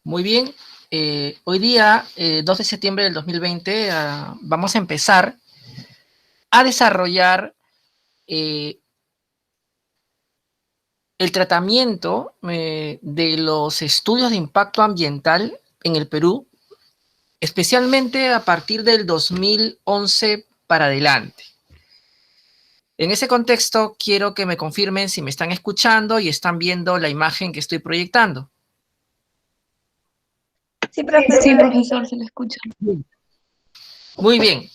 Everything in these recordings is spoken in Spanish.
Muy bien, hoy día, 2 de septiembre del 2020, vamos a empezar a desarrollar eh, el tratamiento de los estudios de impacto ambiental en el Perú, especialmente a partir del 2011 para adelante. En ese contexto, quiero que me confirmen si me están escuchando y están viendo la imagen que estoy proyectando. Sí, profesor. Sí, profesor, se le escucha. Muy bien,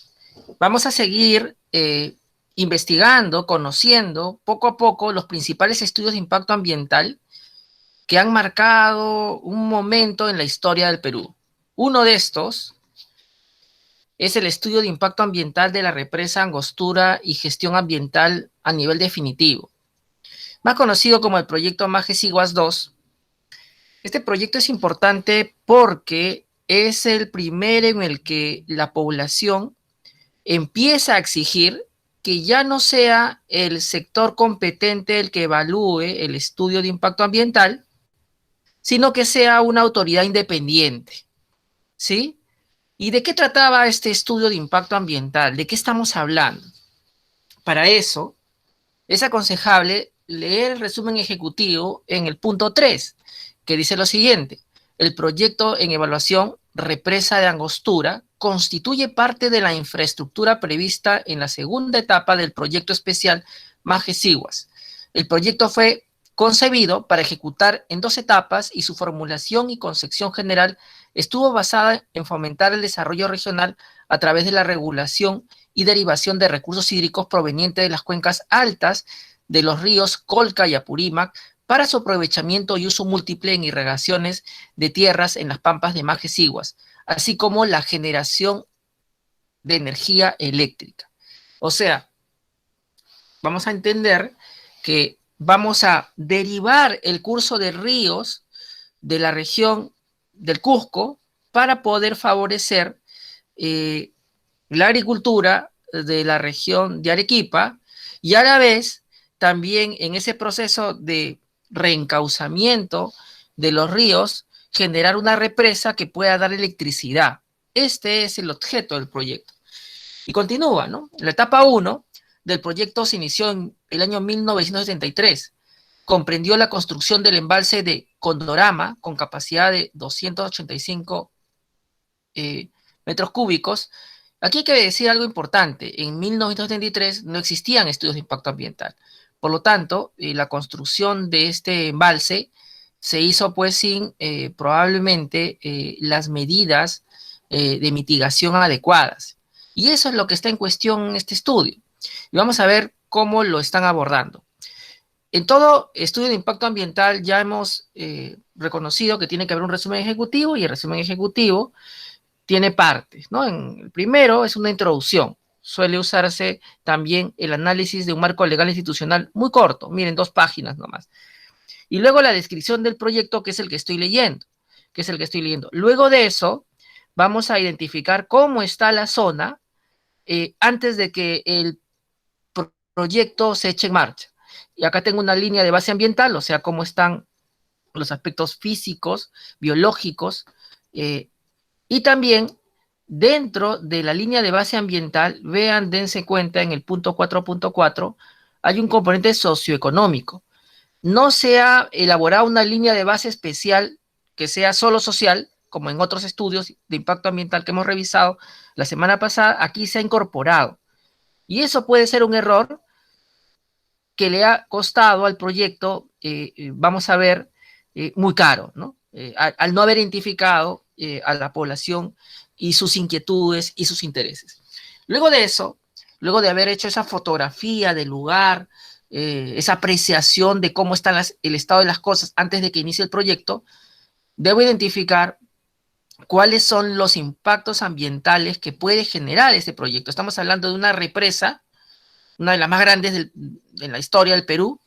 vamos a seguir investigando, conociendo poco a poco los principales estudios de impacto ambiental que han marcado un momento en la historia del Perú. Uno de estos es el estudio de impacto ambiental de la represa Angostura y gestión ambiental a nivel definitivo, más conocido como el proyecto Majes-Iguas 2. Este proyecto es importante porque es el primero en el que la población empieza a exigir que ya no sea el sector competente el que evalúe el estudio de impacto ambiental, sino que sea una autoridad independiente, ¿sí? ¿Y de qué trataba este estudio de impacto ambiental? ¿De qué estamos hablando? Para eso, es aconsejable leer el resumen ejecutivo en el punto 3, que dice lo siguiente: el proyecto en evaluación represa de Angostura constituye parte de la infraestructura prevista en la segunda etapa del proyecto especial Majes-Iguas. El proyecto fue concebido para ejecutar en 2 etapas y su formulación y concepción general estuvo basada en fomentar el desarrollo regional a través de la regulación y derivación de recursos hídricos provenientes de las cuencas altas de los ríos Colca y Apurímac para su aprovechamiento y uso múltiple en irrigaciones de tierras en las pampas de Majes-Iguas, así como la generación de energía eléctrica. O sea, vamos a entender que vamos a derivar el curso de ríos de la región del Cusco para poder favorecer la agricultura de la región de Arequipa y a la vez también en ese proceso de reencauzamiento de los ríos generar una represa que pueda dar electricidad. Este es el objeto del proyecto. Y continúa, ¿no? La etapa 1 del proyecto se inició en el año 1973. Comprendió la construcción del embalse de Condorama con capacidad de 285 metros cúbicos. Aquí hay que decir algo importante: en 1973 no existían estudios de impacto ambiental. Por lo tanto, la construcción de este embalse se hizo pues sin probablemente las medidas de mitigación adecuadas. Y eso es lo que está en cuestión en este estudio. Y vamos a ver cómo lo están abordando. En todo estudio de impacto ambiental ya hemos reconocido que tiene que haber un resumen ejecutivo, y el resumen ejecutivo tiene partes, ¿no? El primero es una introducción. Suele usarse también el análisis de un marco legal institucional muy corto, miren, 2 páginas nomás. Y luego la descripción del proyecto, que es el que estoy leyendo, Luego de eso, vamos a identificar cómo está la zona antes de que el proyecto se eche en marcha. Y acá tengo una línea de base ambiental, o sea, cómo están los aspectos físicos, biológicos, y también dentro de la línea de base ambiental, vean, dense cuenta, en el punto 4.4 hay un componente socioeconómico. No se ha elaborado una línea de base especial que sea solo social, como en otros estudios de impacto ambiental que hemos revisado la semana pasada. Aquí se ha incorporado. Y eso puede ser un error que le ha costado al proyecto, vamos a ver, muy caro, ¿no? Al no haber identificado a la población y sus inquietudes y sus intereses. Luego de eso, luego de haber hecho esa fotografía del lugar, esa apreciación de cómo está el estado de las cosas antes de que inicie el proyecto, debo identificar cuáles son los impactos ambientales que puede generar este proyecto. Estamos hablando de una represa, una de las más grandes de la historia del Perú,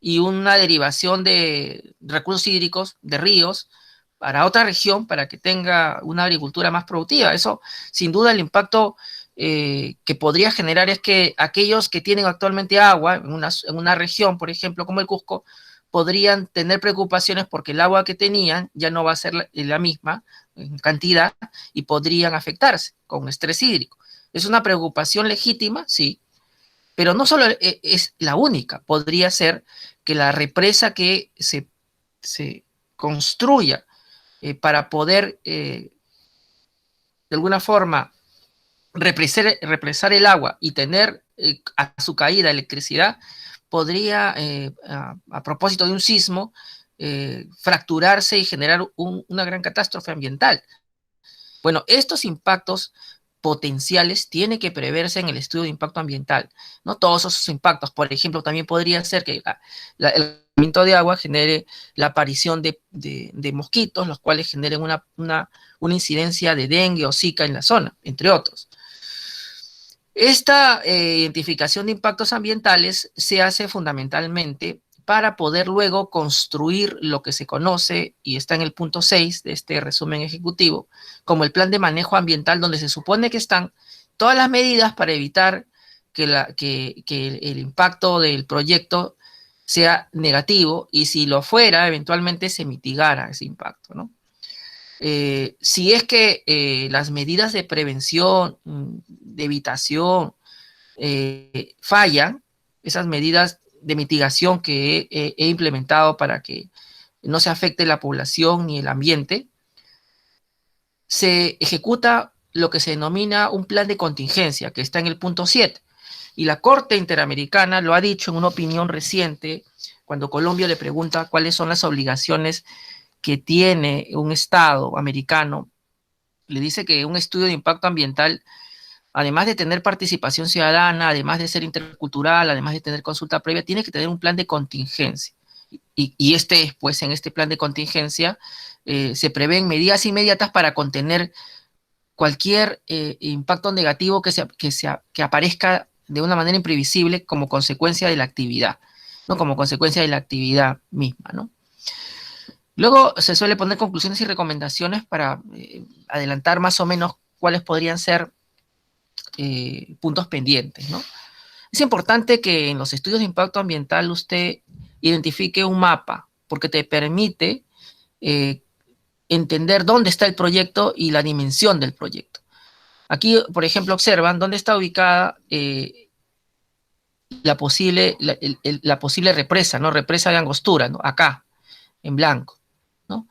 y una derivación de recursos hídricos, de ríos, para otra región, para que tenga una agricultura más productiva. Eso, sin duda, el impacto que podría generar es que aquellos que tienen actualmente agua en una región, por ejemplo, como el Cusco, podrían tener preocupaciones porque el agua que tenían ya no va a ser la misma en cantidad y podrían afectarse con estrés hídrico. Es una preocupación legítima, sí, pero no solo es la única. Podría ser que la represa que se construya para poder, de alguna forma, represar el agua y tener a su caída electricidad, podría, a propósito de un sismo, fracturarse y generar una gran catástrofe ambiental. Bueno, estos impactos potenciales tienen que preverse en el estudio de impacto ambiental. No todos esos impactos, por ejemplo, también podría ser que el movimiento de agua genere la aparición de mosquitos, los cuales generen una incidencia de dengue o zika en la zona, entre otros. Esta identificación de impactos ambientales se hace fundamentalmente para poder luego construir lo que se conoce, y está en el punto 6 de este resumen ejecutivo, como el plan de manejo ambiental, donde se supone que están todas las medidas para evitar que el impacto del proyecto sea negativo, y si lo fuera, eventualmente se mitigara ese impacto, ¿no? Si es que las medidas de prevención, de evitación, fallan, esas medidas de mitigación que he implementado para que no se afecte la población ni el ambiente, se ejecuta lo que se denomina un plan de contingencia, que está en el punto 7. Y la Corte Interamericana lo ha dicho en una opinión reciente, cuando Colombia le pregunta cuáles son las obligaciones que tiene un Estado americano. Le dice que un estudio de impacto ambiental, además de tener participación ciudadana, además de ser intercultural, además de tener consulta previa, tiene que tener un plan de contingencia. Y pues, en este plan de contingencia se prevén medidas inmediatas para contener cualquier impacto negativo que aparezca de una manera imprevisible como consecuencia de la actividad, ¿no? Como consecuencia de la actividad misma, ¿no? Luego se suele poner conclusiones y recomendaciones para adelantar más o menos cuáles podrían ser puntos pendientes, ¿no? Es importante que en los estudios de impacto ambiental usted identifique un mapa, porque te permite entender dónde está el proyecto y la dimensión del proyecto. Aquí, por ejemplo, observan dónde está ubicada la posible represa, ¿no? Represa de Angostura, ¿no? Acá, en blanco, ¿no?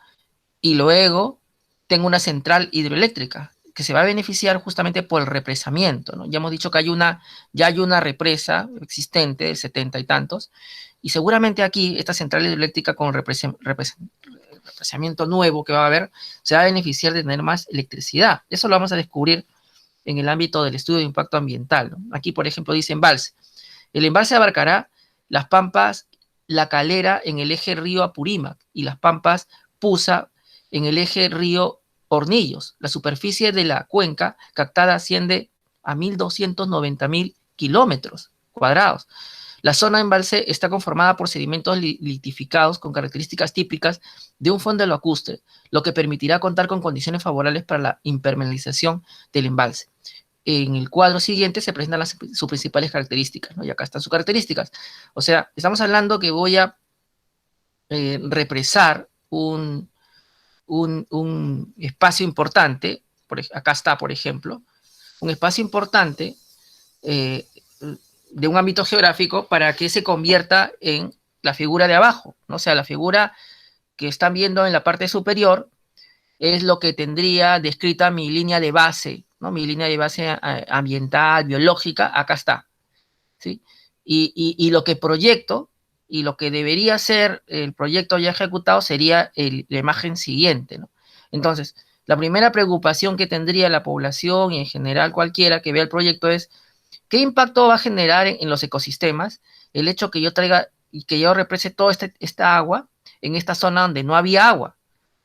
Y luego tengo una central hidroeléctrica que se va a beneficiar justamente por el represamiento, ¿no? Ya hemos dicho que ya hay una represa existente de 70 y tantos, y seguramente aquí esta central hidroeléctrica con represamiento nuevo que va a haber se va a beneficiar de tener más electricidad. Eso lo vamos a descubrir en el ámbito del estudio de impacto ambiental, ¿no? Aquí, por ejemplo, dice embalse. El embalse abarcará las pampas La Calera en el eje río Apurímac y las pampas Pusa en el eje río Hornillos. La superficie de la cuenca captada asciende a 1.290.000 kilómetros cuadrados. La zona de embalse está conformada por sedimentos litificados con características típicas de un fondo lacustre, lo que permitirá contar con condiciones favorables para la impermeabilización del embalse. En el cuadro siguiente se presentan sus principales características, ¿no? Y acá están sus características. O sea, estamos hablando que voy a represar un espacio importante, acá está, por ejemplo, un espacio importante de un ámbito geográfico para que se convierta en la figura de abajo, ¿no? O sea, la figura que están viendo en la parte superior es lo que tendría descrita mi línea de base, ¿no? Mi línea de base ambiental, biológica, acá está, ¿sí? Y lo que proyecto y lo que debería ser el proyecto ya ejecutado sería la imagen siguiente, ¿no? Entonces, la primera preocupación que tendría la población y en general cualquiera que vea el proyecto es ¿qué impacto va a generar en los ecosistemas el hecho que yo traiga y que yo represe toda esta agua en esta zona donde no había agua?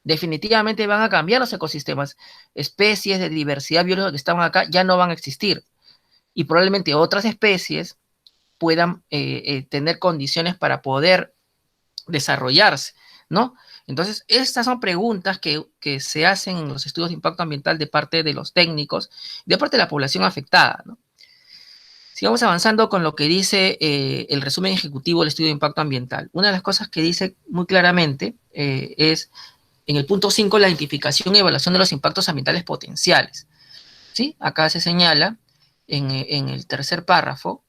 Definitivamente van a cambiar los ecosistemas. Especies de diversidad biológica que estaban acá ya no van a existir. Y probablemente otras especies puedan tener condiciones para poder desarrollarse, ¿no? Entonces, estas son preguntas que se hacen en los estudios de impacto ambiental de parte de los técnicos, de parte de la población afectada, ¿no? Sigamos avanzando con lo que dice el resumen ejecutivo del estudio de impacto ambiental. Una de las cosas que dice muy claramente es en el punto 5, la identificación y evaluación de los impactos ambientales potenciales. ¿Sí? Acá se señala en el tercer párrafo,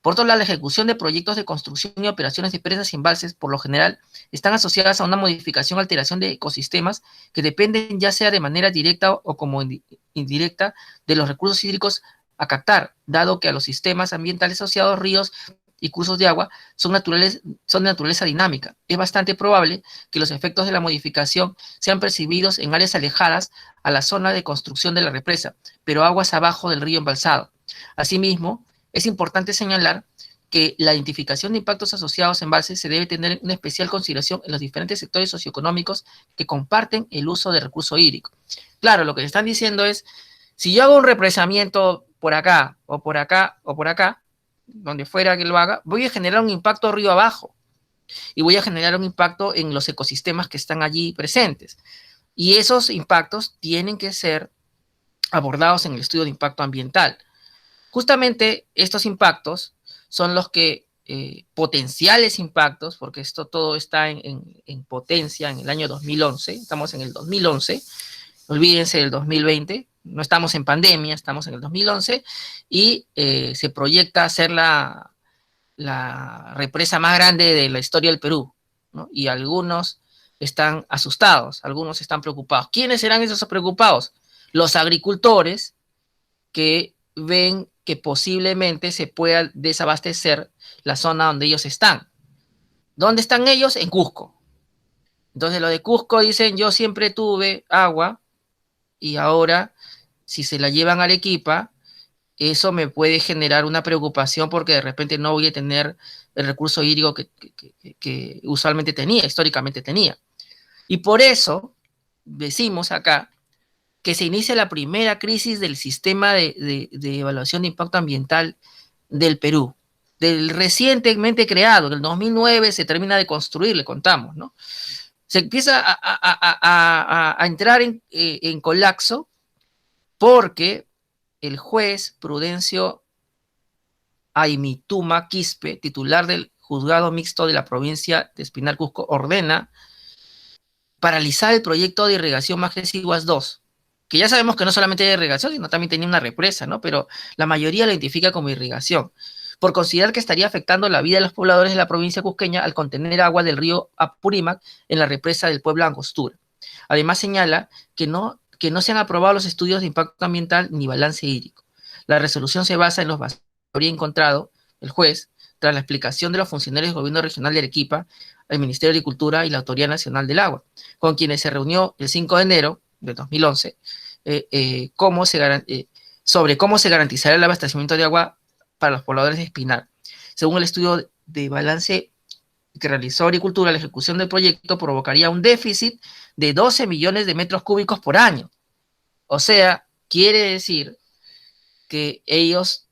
por otro lado, la ejecución de proyectos de construcción y operaciones de presas y embalses, por lo general, están asociadas a una modificación o alteración de ecosistemas que dependen ya sea de manera directa o como indirecta de los recursos hídricos a captar, dado que a los sistemas ambientales asociados, ríos y cursos de agua, son de naturaleza dinámica. Es bastante probable que los efectos de la modificación sean percibidos en áreas alejadas a la zona de construcción de la represa, pero aguas abajo del río embalsado. Asimismo, es importante señalar que la identificación de impactos asociados a embalses se debe tener una especial consideración en los diferentes sectores socioeconómicos que comparten el uso del recurso hídrico. Claro, lo que se están diciendo es, si yo hago un represamiento por acá, o por acá, o por acá, donde fuera que lo haga, voy a generar un impacto río abajo y voy a generar un impacto en los ecosistemas que están allí presentes. Y esos impactos tienen que ser abordados en el estudio de impacto ambiental. Justamente estos impactos son los que potenciales impactos, porque esto todo está en potencia en el año 2011, estamos en el 2011, olvídense del 2020, no estamos en pandemia, estamos en el 2011, y se proyecta hacer la represa más grande de la historia del Perú, ¿no? Y algunos están asustados, algunos están preocupados. ¿Quiénes serán esos preocupados? Los agricultores que ven que posiblemente se pueda desabastecer la zona donde ellos están. ¿Dónde están ellos? En Cusco. Entonces los de Cusco dicen, yo siempre tuve agua y ahora si se la llevan a Arequipa, eso me puede generar una preocupación porque de repente no voy a tener el recurso hídrico que usualmente tenía, históricamente tenía. Y por eso decimos acá que se inicia la primera crisis del sistema de evaluación de impacto ambiental del Perú, del recientemente creado, en el 2009 se termina de construir, le contamos, ¿no? Se empieza a entrar en colapso porque el juez Prudencio Aimituma Quispe, titular del juzgado mixto de la provincia de Espinar Cusco, ordena paralizar el proyecto de irrigación Majesiguas 2, que ya sabemos que no solamente era irrigación, sino también tenía una represa, ¿no? Pero la mayoría lo identifica como irrigación, por considerar que estaría afectando la vida de los pobladores de la provincia cusqueña al contener agua del río Apurímac en la represa del pueblo Angostura. Además señala que no se han aprobado los estudios de impacto ambiental ni balance hídrico. La resolución se basa en los bases que habría encontrado el juez tras la explicación de los funcionarios del gobierno regional de Arequipa, el Ministerio de Agricultura y la Autoridad Nacional del Agua, con quienes se reunió el 5 de enero de 2011 sobre cómo se garantizará el abastecimiento de agua para los pobladores de Espinar. Según el estudio de balance que realizó Agricultura, la ejecución del proyecto provocaría un déficit de 12 millones de metros cúbicos por año. O sea, quiere decir que ellos,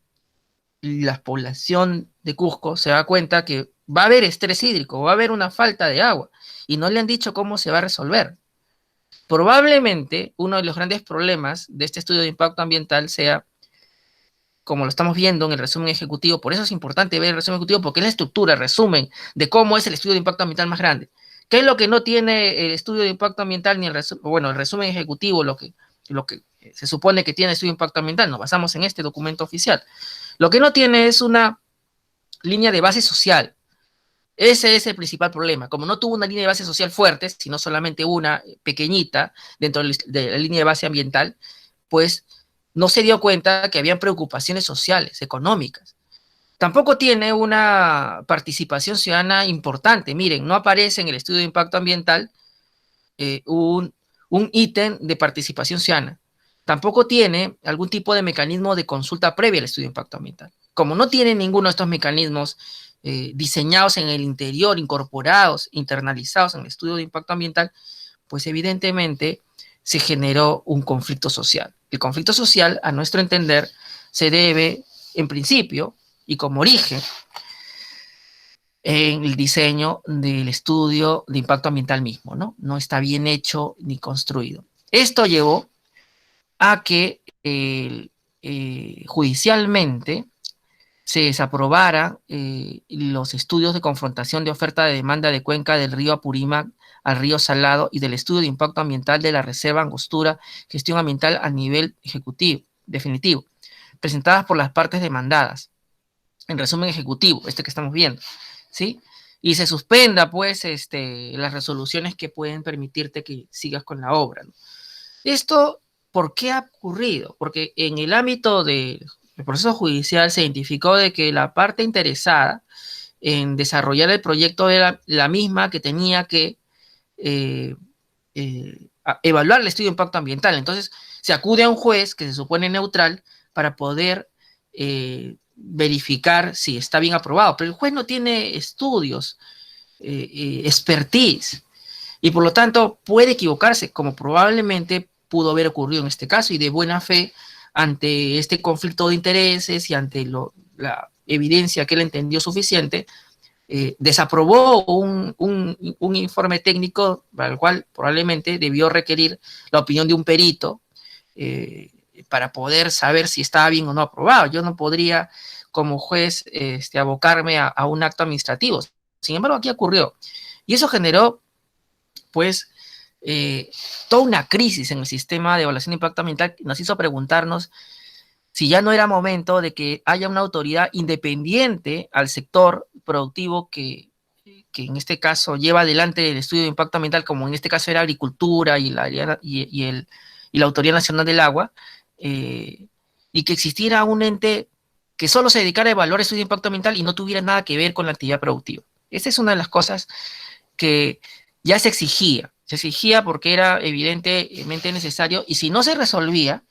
la población de Cusco, se da cuenta que va a haber estrés hídrico, va a haber una falta de agua, y no le han dicho cómo se va a resolver. Probablemente uno de los grandes problemas de este estudio de impacto ambiental sea, como lo estamos viendo en el resumen ejecutivo, por eso es importante ver el resumen ejecutivo, porque es la estructura, el resumen de cómo es el estudio de impacto ambiental más grande. ¿Qué es lo que no tiene el estudio de impacto ambiental ni el resumen ejecutivo, lo que se supone que tiene el estudio de impacto ambiental? Nos basamos en este documento oficial. Lo que no tiene es una línea de base social. Ese es el principal problema. Como no tuvo una línea de base social fuerte, sino solamente una pequeñita dentro de la línea de base ambiental, pues no se dio cuenta que habían preocupaciones sociales, económicas. Tampoco tiene una participación ciudadana importante. Miren, no aparece en el estudio de impacto ambiental un ítem de participación ciudadana. Tampoco tiene algún tipo de mecanismo de consulta previa al estudio de impacto ambiental. Como no tiene ninguno de estos mecanismos diseñados en el interior, incorporados, internalizados en el estudio de impacto ambiental, pues evidentemente se generó un conflicto social. El conflicto social, a nuestro entender, se debe, en principio, y como origen, en el diseño del estudio de impacto ambiental mismo, ¿no? No está bien hecho ni construido. Esto llevó a que judicialmente se desaprobara los estudios de confrontación de oferta de demanda de cuenca del río Apurímac al río Salado y del estudio de impacto ambiental de la Reserva Angostura, gestión ambiental a nivel ejecutivo, definitivo, presentadas por las partes demandadas. En resumen ejecutivo, que estamos viendo, ¿sí? Y se suspenda, pues, las resoluciones que pueden permitirte que sigas con la obra, ¿no? Esto, ¿por qué ha ocurrido? Porque en el ámbito del proceso judicial se identificó de que la parte interesada en desarrollar el proyecto era la misma que tenía que eh, evaluar el estudio de impacto ambiental. Entonces, se acude a un juez que se supone neutral para poder verificar si está bien aprobado, pero el juez no tiene estudios, expertise, y por lo tanto puede equivocarse, como probablemente pudo haber ocurrido en este caso, y de buena fe, ante este conflicto de intereses y ante la evidencia que él entendió suficiente, desaprobó un informe técnico para el cual probablemente debió requerir la opinión de un perito para poder saber si estaba bien o no aprobado. Yo no podría, como juez, abocarme a un acto administrativo. Sin embargo, aquí ocurrió. Y eso generó, pues, toda una crisis en el sistema de evaluación de impacto ambiental que nos hizo preguntarnos si ya no era momento de que haya una autoridad independiente al sector productivo que en este caso lleva adelante el estudio de impacto ambiental, como en este caso era agricultura y la Autoridad Nacional del Agua, y que existiera un ente que solo se dedicara a evaluar el estudio de impacto ambiental y no tuviera nada que ver con la actividad productiva. Esa es una de las cosas que ya se exigía porque era evidentemente necesario, y si no se resolvía,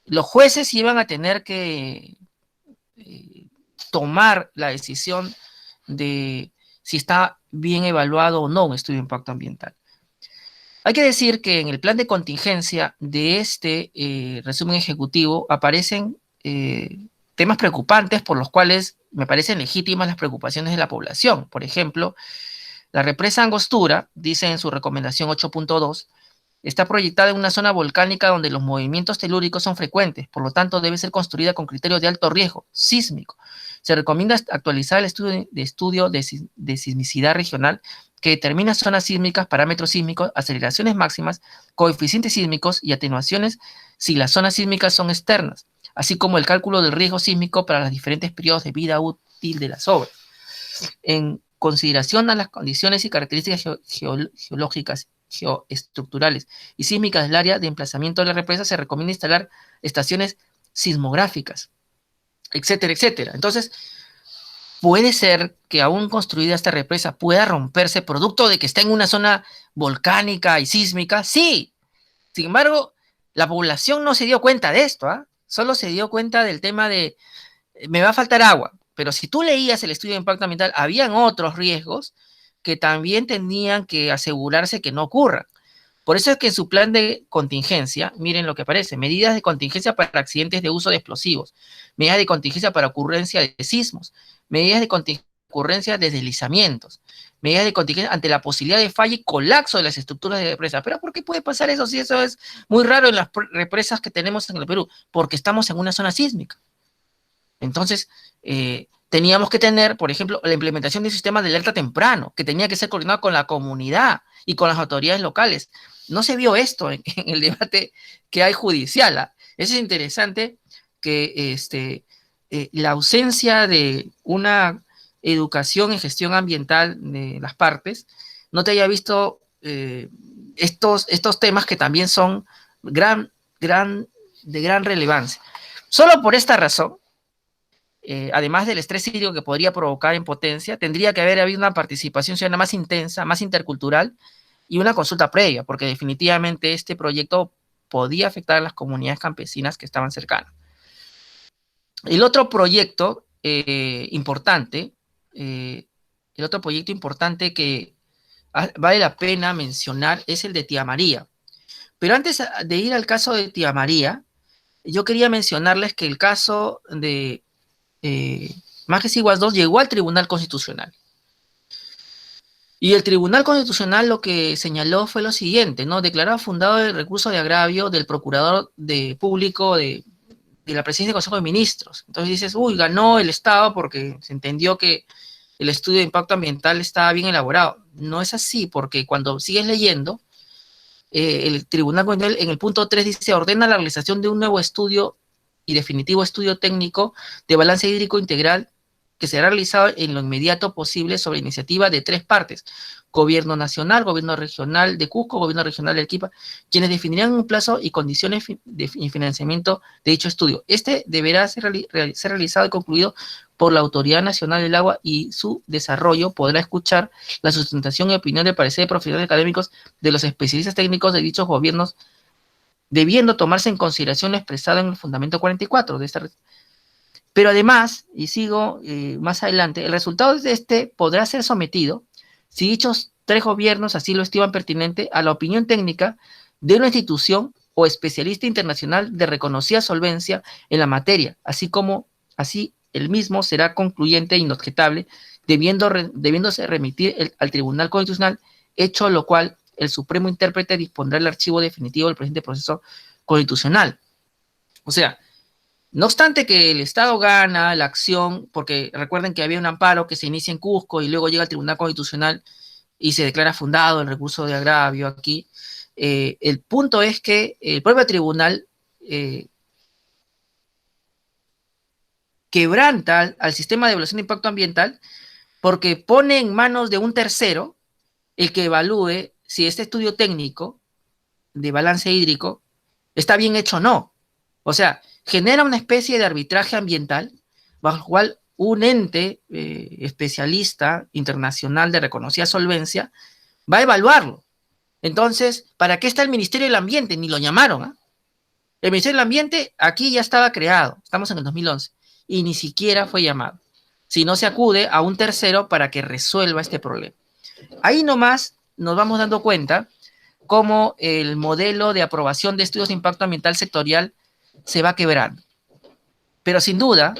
los jueces iban a tener que tomar la decisión de si está bien evaluado o no un estudio de impacto ambiental. Hay que decir que en el plan de contingencia de este resumen ejecutivo aparecen temas preocupantes por los cuales me parecen legítimas las preocupaciones de la población. Por ejemplo, la represa Angostura, dice en su recomendación 8.2, está proyectada en una zona volcánica donde los movimientos telúricos son frecuentes, por lo tanto debe ser construida con criterios de alto riesgo sísmico. Se recomienda actualizar el estudio de sismicidad regional que determina zonas sísmicas, parámetros sísmicos, aceleraciones máximas, coeficientes sísmicos y atenuaciones si las zonas sísmicas son externas, así como el cálculo del riesgo sísmico para los diferentes periodos de vida útil de las obras. En consideración a las condiciones y características geológicas, geoestructurales y sísmicas del área de emplazamiento de la represa, se recomienda instalar estaciones sismográficas, etcétera, etcétera. Entonces, puede ser que aún construida esta represa pueda romperse producto de que está en una zona volcánica y sísmica. Sí, sin embargo, la población no se dio cuenta de esto, ¿eh? Solo se dio cuenta del tema de me va a faltar agua. Pero si tú leías el estudio de impacto ambiental, habían otros riesgos que también tenían que asegurarse que no ocurran. Por eso es que en su plan de contingencia, miren lo que aparece: medidas de contingencia para accidentes de uso de explosivos, medidas de contingencia para ocurrencia de sismos, medidas de ocurrencia de deslizamientos, medidas de contingencia ante la posibilidad de falla y colapso de las estructuras de represa. ¿Pero por qué puede pasar eso si eso es muy raro en las represas que tenemos en el Perú? Porque estamos en una zona sísmica. Entonces, teníamos que tener, por ejemplo, la implementación de un sistema de alerta temprano, que tenía que ser coordinado con la comunidad y con las autoridades locales. No se vio esto en el debate que hay judicial, ¿eh? Eso es interesante, que la ausencia de una educación en gestión ambiental de las partes no te haya visto estos temas que también son de gran relevancia. Solo por esta razón, además del estrés hídrico que podría provocar en potencia, tendría que haber habido una participación ciudadana más intensa, más intercultural y una consulta previa, porque definitivamente este proyecto podía afectar a las comunidades campesinas que estaban cercanas. El otro proyecto importante que vale la pena mencionar es el de Tía María. Pero antes de ir al caso de Tía María, yo quería mencionarles que el caso de Majes Iguas II llegó al Tribunal Constitucional. Y el Tribunal Constitucional lo que señaló fue lo siguiente, ¿no? Declaraba fundado el recurso de agravio del procurador público de la presidencia del Consejo de Ministros. Entonces dices, uy, ganó el Estado porque se entendió que el estudio de impacto ambiental estaba bien elaborado. No es así, porque cuando sigues leyendo, el Tribunal Constitucional en el punto 3 dice, ordena la realización de un nuevo estudio y definitivo estudio técnico de balance hídrico integral que será realizado en lo inmediato posible sobre iniciativa de 3 partes: Gobierno Nacional, Gobierno Regional de Cusco, Gobierno Regional de Arequipa, quienes definirán un plazo y condiciones de financiamiento de dicho estudio. Este deberá ser realizado y concluido por la Autoridad Nacional del Agua, y su desarrollo podrá escuchar la sustentación y opinión de parecer de profesionales académicos de los especialistas técnicos de dichos gobiernos, debiendo tomarse en consideración lo expresado en el fundamento 44 de esta. Pero además, y sigo más adelante, el resultado de este podrá ser sometido, si dichos 3 gobiernos así lo estiman pertinente, a la opinión técnica de una institución o especialista internacional de reconocida solvencia en la materia, así el mismo será concluyente e inobjetable, debiéndose remitir al Tribunal Constitucional, hecho lo cual el Supremo Intérprete dispondrá el archivo definitivo del presente proceso constitucional. O sea, no obstante que el Estado gana la acción, porque recuerden que había un amparo que se inicia en Cusco y luego llega al Tribunal Constitucional y se declara fundado el recurso de agravio aquí, el punto es que el propio tribunal quebranta al sistema de evaluación de impacto ambiental porque pone en manos de un tercero el que evalúe si este estudio técnico de balance hídrico está bien hecho o no. O sea, genera una especie de arbitraje ambiental bajo el cual un ente especialista internacional de reconocida solvencia va a evaluarlo. Entonces, ¿para qué está el Ministerio del Ambiente? Ni lo llamaron, ¿eh? El Ministerio del Ambiente aquí ya estaba creado, estamos en el 2011, y ni siquiera fue llamado, si no se acude a un tercero para que resuelva este problema. Ahí nomás nos vamos dando cuenta cómo el modelo de aprobación de estudios de impacto ambiental sectorial se va quebrando. Pero sin duda,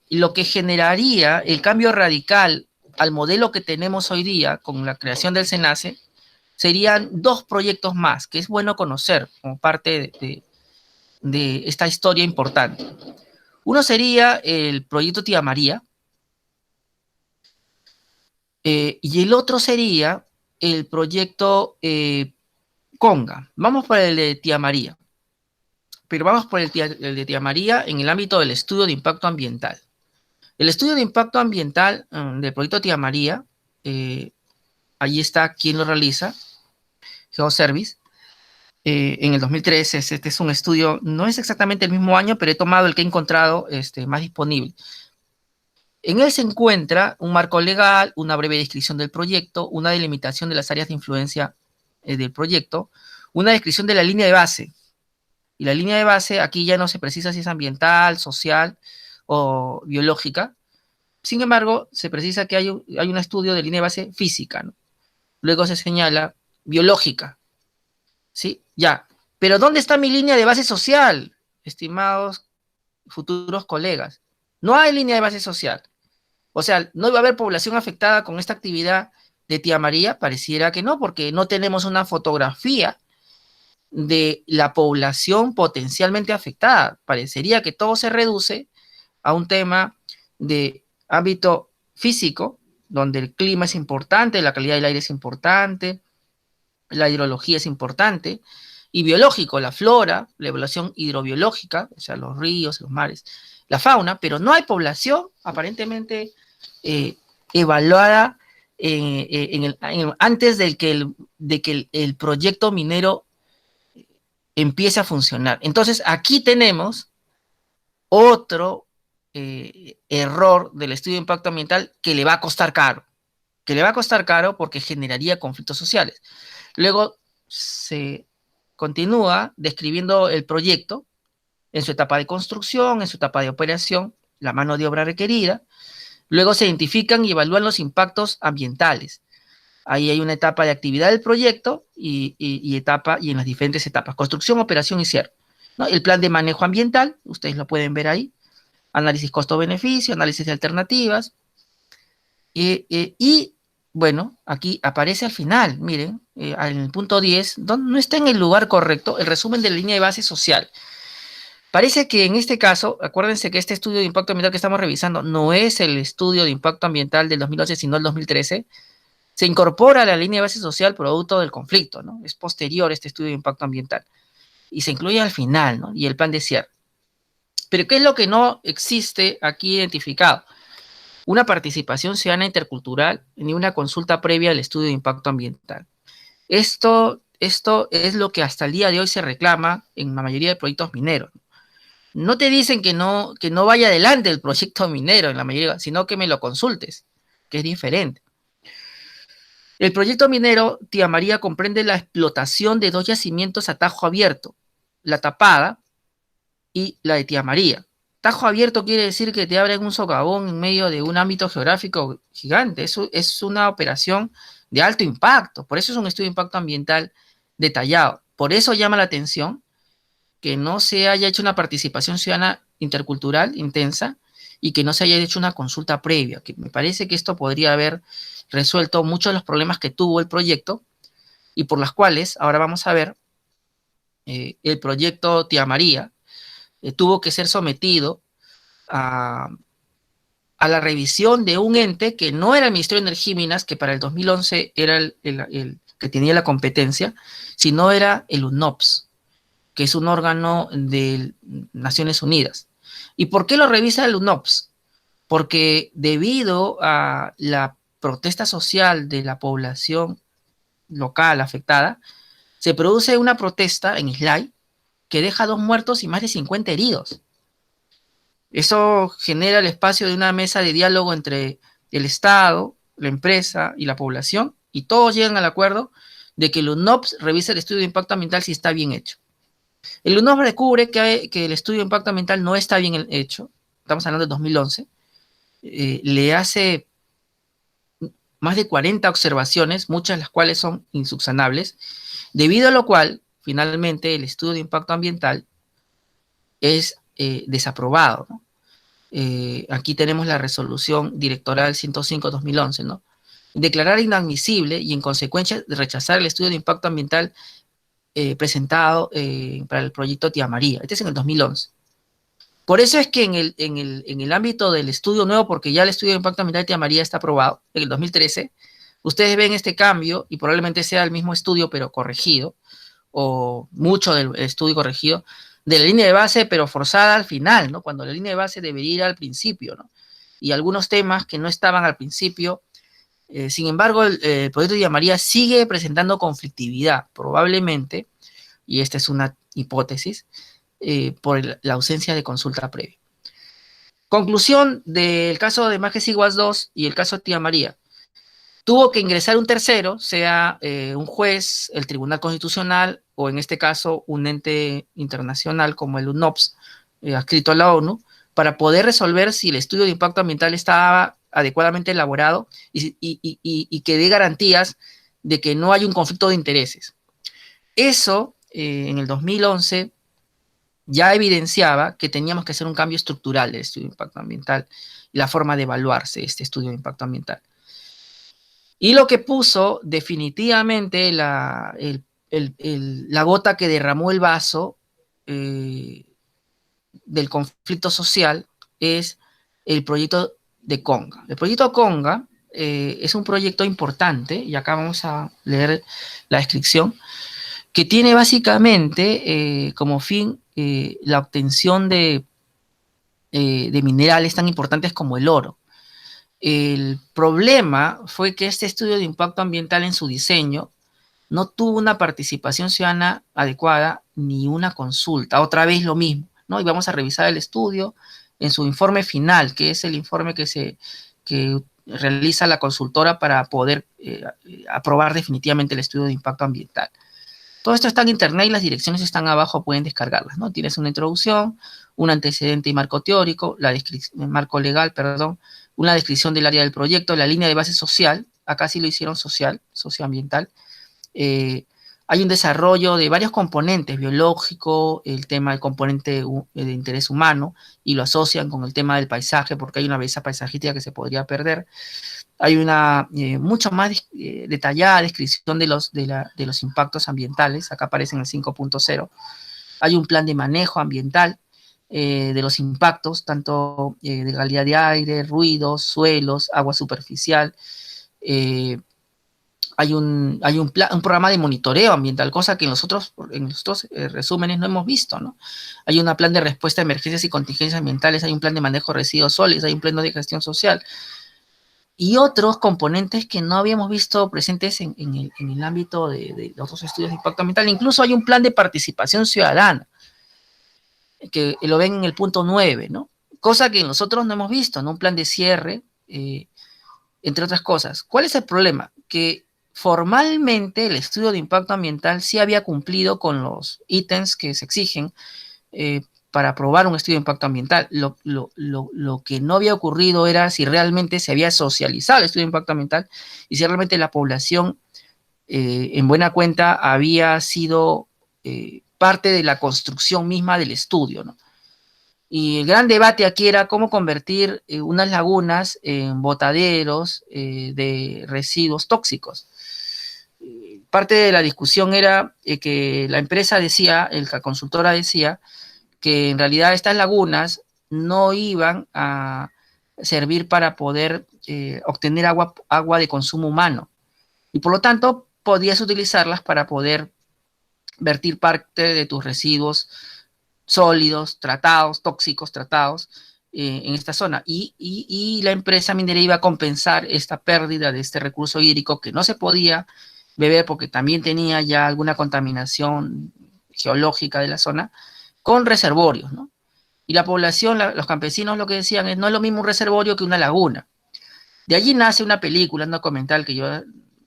lo que generaría el cambio radical al modelo que tenemos hoy día con la creación del SENACE serían 2 proyectos más, que es bueno conocer como parte de esta historia importante. Uno sería el proyecto Tía María, y el otro sería el proyecto Conga. Vamos por el de Tía María, pero vamos por el de Tía María en el ámbito del estudio de impacto ambiental. El estudio de impacto ambiental del proyecto Tía María, ahí está quien lo realiza, GeoService, en el 2013. Este es un estudio, no es exactamente el mismo año, pero he tomado el que he encontrado más disponible. En él se encuentra un marco legal, una breve descripción del proyecto, una delimitación de las áreas de influencia del proyecto, una descripción de la línea de base. Y la línea de base aquí ya no se precisa si es ambiental, social o biológica. Sin embargo, se precisa que hay un estudio de línea de base física, ¿no? Luego se señala biológica, ¿sí? Ya. Pero ¿dónde está mi línea de base social, estimados futuros colegas? No hay línea de base social. O sea, ¿no iba a haber población afectada con esta actividad de Tía María? Pareciera que no, porque no tenemos una fotografía de la población potencialmente afectada. Parecería que todo se reduce a un tema de ámbito físico, donde el clima es importante, la calidad del aire es importante, la hidrología es importante, y biológico, la flora, la evaluación hidrobiológica, o sea, los ríos, los mares, la fauna, pero no hay población aparentemente evaluada antes de que el proyecto minero empiece a funcionar. Entonces, aquí tenemos otro error del estudio de impacto ambiental que le va a costar caro, porque generaría conflictos sociales. Luego se continúa describiendo el proyecto en su etapa de construcción, en su etapa de operación, la mano de obra requerida. Luego se identifican y evalúan los impactos ambientales. Ahí hay una etapa de actividad del proyecto y en las diferentes etapas: construcción, operación y cierre, ¿no? El plan de manejo ambiental, ustedes lo pueden ver ahí, análisis costo-beneficio, análisis de alternativas, y bueno, aquí aparece al final, miren, en el punto 10, donde no está en el lugar correcto, el resumen de la línea de base social. Parece que en este caso, acuérdense que este estudio de impacto ambiental que estamos revisando no es el estudio de impacto ambiental del 2011, sino el 2013. Se incorpora a la línea de base social producto del conflicto, ¿no? Es posterior este estudio de impacto ambiental. Y se incluye al final, ¿no? Y el plan de cierre. Pero ¿qué es lo que no existe aquí identificado? Una participación ciudadana intercultural ni una consulta previa al estudio de impacto ambiental. Esto es lo que hasta el día de hoy se reclama en la mayoría de proyectos mineros. No te dicen que no vaya adelante el proyecto minero en la mayoría, sino que me lo consultes, que es diferente. El proyecto minero Tía María comprende la explotación de dos yacimientos a tajo abierto, la Tapada y la de Tía María. Tajo abierto quiere decir que te abren un socavón en medio de un ámbito geográfico gigante. Eso es una operación de alto impacto. Por eso es un estudio de impacto ambiental detallado. Por eso llama la atención que no se haya hecho una participación ciudadana intercultural intensa y que no se haya hecho una consulta previa, que me parece que esto podría haber resuelto muchos de los problemas que tuvo el proyecto y por las cuales, ahora vamos a ver, el proyecto Tía María tuvo que ser sometido a, a, la revisión de un ente que no era el Ministerio de Energía y Minas, que para el 2011 era el que tenía la competencia, sino era el UNOPS, que es un órgano de Naciones Unidas. ¿Y por qué lo revisa el UNOPS? Porque debido a la protesta social de la población local afectada, se produce una protesta en Islay que deja 2 muertos y más de 50 heridos. Eso genera el espacio de una mesa de diálogo entre el Estado, la empresa y la población, y todos llegan al acuerdo de que el UNOPS revise el estudio de impacto ambiental si está bien hecho. El UNOPS descubre que el estudio de impacto ambiental no está bien hecho, estamos hablando de 2011, le hace más de 40 observaciones, muchas de las cuales son insubsanables, debido a lo cual, finalmente, el estudio de impacto ambiental es desaprobado, ¿no? Aquí tenemos la resolución directoral 105-2011, ¿no? Declarar inadmisible y en consecuencia rechazar el estudio de impacto ambiental presentado para el proyecto Tía María. Este es en el 2011. Por eso es que en el ámbito del estudio nuevo, porque ya el estudio de impacto ambiental de Tía María está aprobado en el 2013, ustedes ven este cambio y probablemente sea el mismo estudio pero corregido, o mucho del estudio corregido, de la línea de base, pero forzada al final, ¿no? Cuando la línea de base debería ir al principio, ¿no? Y algunos temas que no estaban al principio, sin embargo, el proyecto de Tía María sigue presentando conflictividad, probablemente, y esta es una hipótesis, por la ausencia de consulta previa. Conclusión del caso de Majes Iguas 2 y el caso de Tía María. Tuvo que ingresar un tercero, sea un juez, el Tribunal Constitucional o en este caso un ente internacional como el UNOPS, adscrito a la ONU, para poder resolver si el estudio de impacto ambiental estaba adecuadamente elaborado y que dé garantías de que no hay un conflicto de intereses. Eso en el 2011 ya evidenciaba que teníamos que hacer un cambio estructural del estudio de impacto ambiental y la forma de evaluarse este estudio de impacto ambiental. Y lo que puso definitivamente la gota que derramó el vaso del conflicto social es el proyecto de Conga. El proyecto Conga es un proyecto importante, y acá vamos a leer la descripción, que tiene básicamente como fin la obtención de minerales tan importantes como el oro. El problema fue que este estudio de impacto ambiental en su diseño no tuvo una participación ciudadana adecuada ni una consulta. Otra vez lo mismo, ¿no? Y vamos a revisar el estudio en su informe final, que es el informe que realiza la consultora para poder aprobar definitivamente el estudio de impacto ambiental. Todo esto está en internet y las direcciones están abajo, pueden descargarlas, ¿no? Tienes una introducción, un antecedente y marco teórico, marco legal, perdón, una descripción del área del proyecto, la línea de base social, acá sí lo hicieron social, socioambiental. Hay un desarrollo de varios componentes, biológico, el tema del componente de interés humano, y lo asocian con el tema del paisaje, porque hay una belleza paisajística que se podría perder. Hay una mucho más detallada descripción de los impactos ambientales, acá aparece en el 5.0. Hay un plan de manejo ambiental, de los impactos, tanto de calidad de aire, ruidos, suelos, agua superficial. Hay un programa de monitoreo ambiental, cosa que en los otros resúmenes no hemos visto, ¿no? Hay un plan de respuesta a emergencias y contingencias ambientales, hay un plan de manejo de residuos sólidos, hay un plan de gestión social, y otros componentes que no habíamos visto presentes en el ámbito de los otros estudios de impacto ambiental. Incluso hay un plan de participación ciudadana, que lo ven en el punto 9, ¿no? Cosa que nosotros no hemos visto, ¿no? Un plan de cierre, entre otras cosas. ¿Cuál es el problema? Que formalmente el estudio de impacto ambiental sí había cumplido con los ítems que se exigen para aprobar un estudio de impacto ambiental. Lo que no había ocurrido era si realmente se había socializado el estudio de impacto ambiental y si realmente la población en buena cuenta había sido parte de la construcción misma del estudio, ¿no? Y el gran debate aquí era cómo convertir unas lagunas en botaderos de residuos tóxicos. Parte de la discusión era que la empresa decía, la consultora decía, que en realidad estas lagunas no iban a servir para poder obtener agua de consumo humano. Y por lo tanto, podías utilizarlas para poder vertir parte de tus residuos sólidos, tratados, tóxicos, tratados en esta zona. Y la empresa minera iba a compensar esta pérdida de este recurso hídrico que no se podía beber porque también tenía ya alguna contaminación geológica de la zona, con reservorios, ¿no? Y la población, los campesinos lo que decían es, no es lo mismo un reservorio que una laguna. De allí nace una película, un documental que yo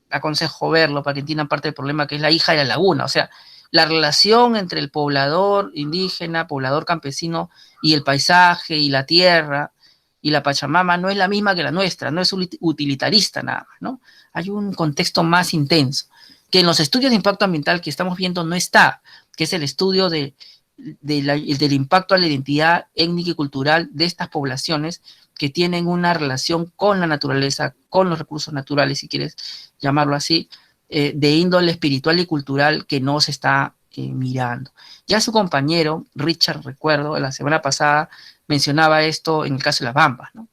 aconsejo verlo para que entiendan parte del problema, que es La hija de la laguna. O sea, la relación entre el poblador indígena, poblador campesino y el paisaje y la tierra y la Pachamama no es la misma que la nuestra, no es utilitarista nada más, ¿no? Hay un contexto más intenso, que en los estudios de impacto ambiental que estamos viendo no está, que es el estudio del impacto a la identidad étnica y cultural de estas poblaciones que tienen una relación con la naturaleza, con los recursos naturales, si quieres llamarlo así, de índole espiritual y cultural que no se está mirando. Ya su compañero, Richard, recuerdo, la semana pasada mencionaba esto en el caso de las Bambas, ¿no?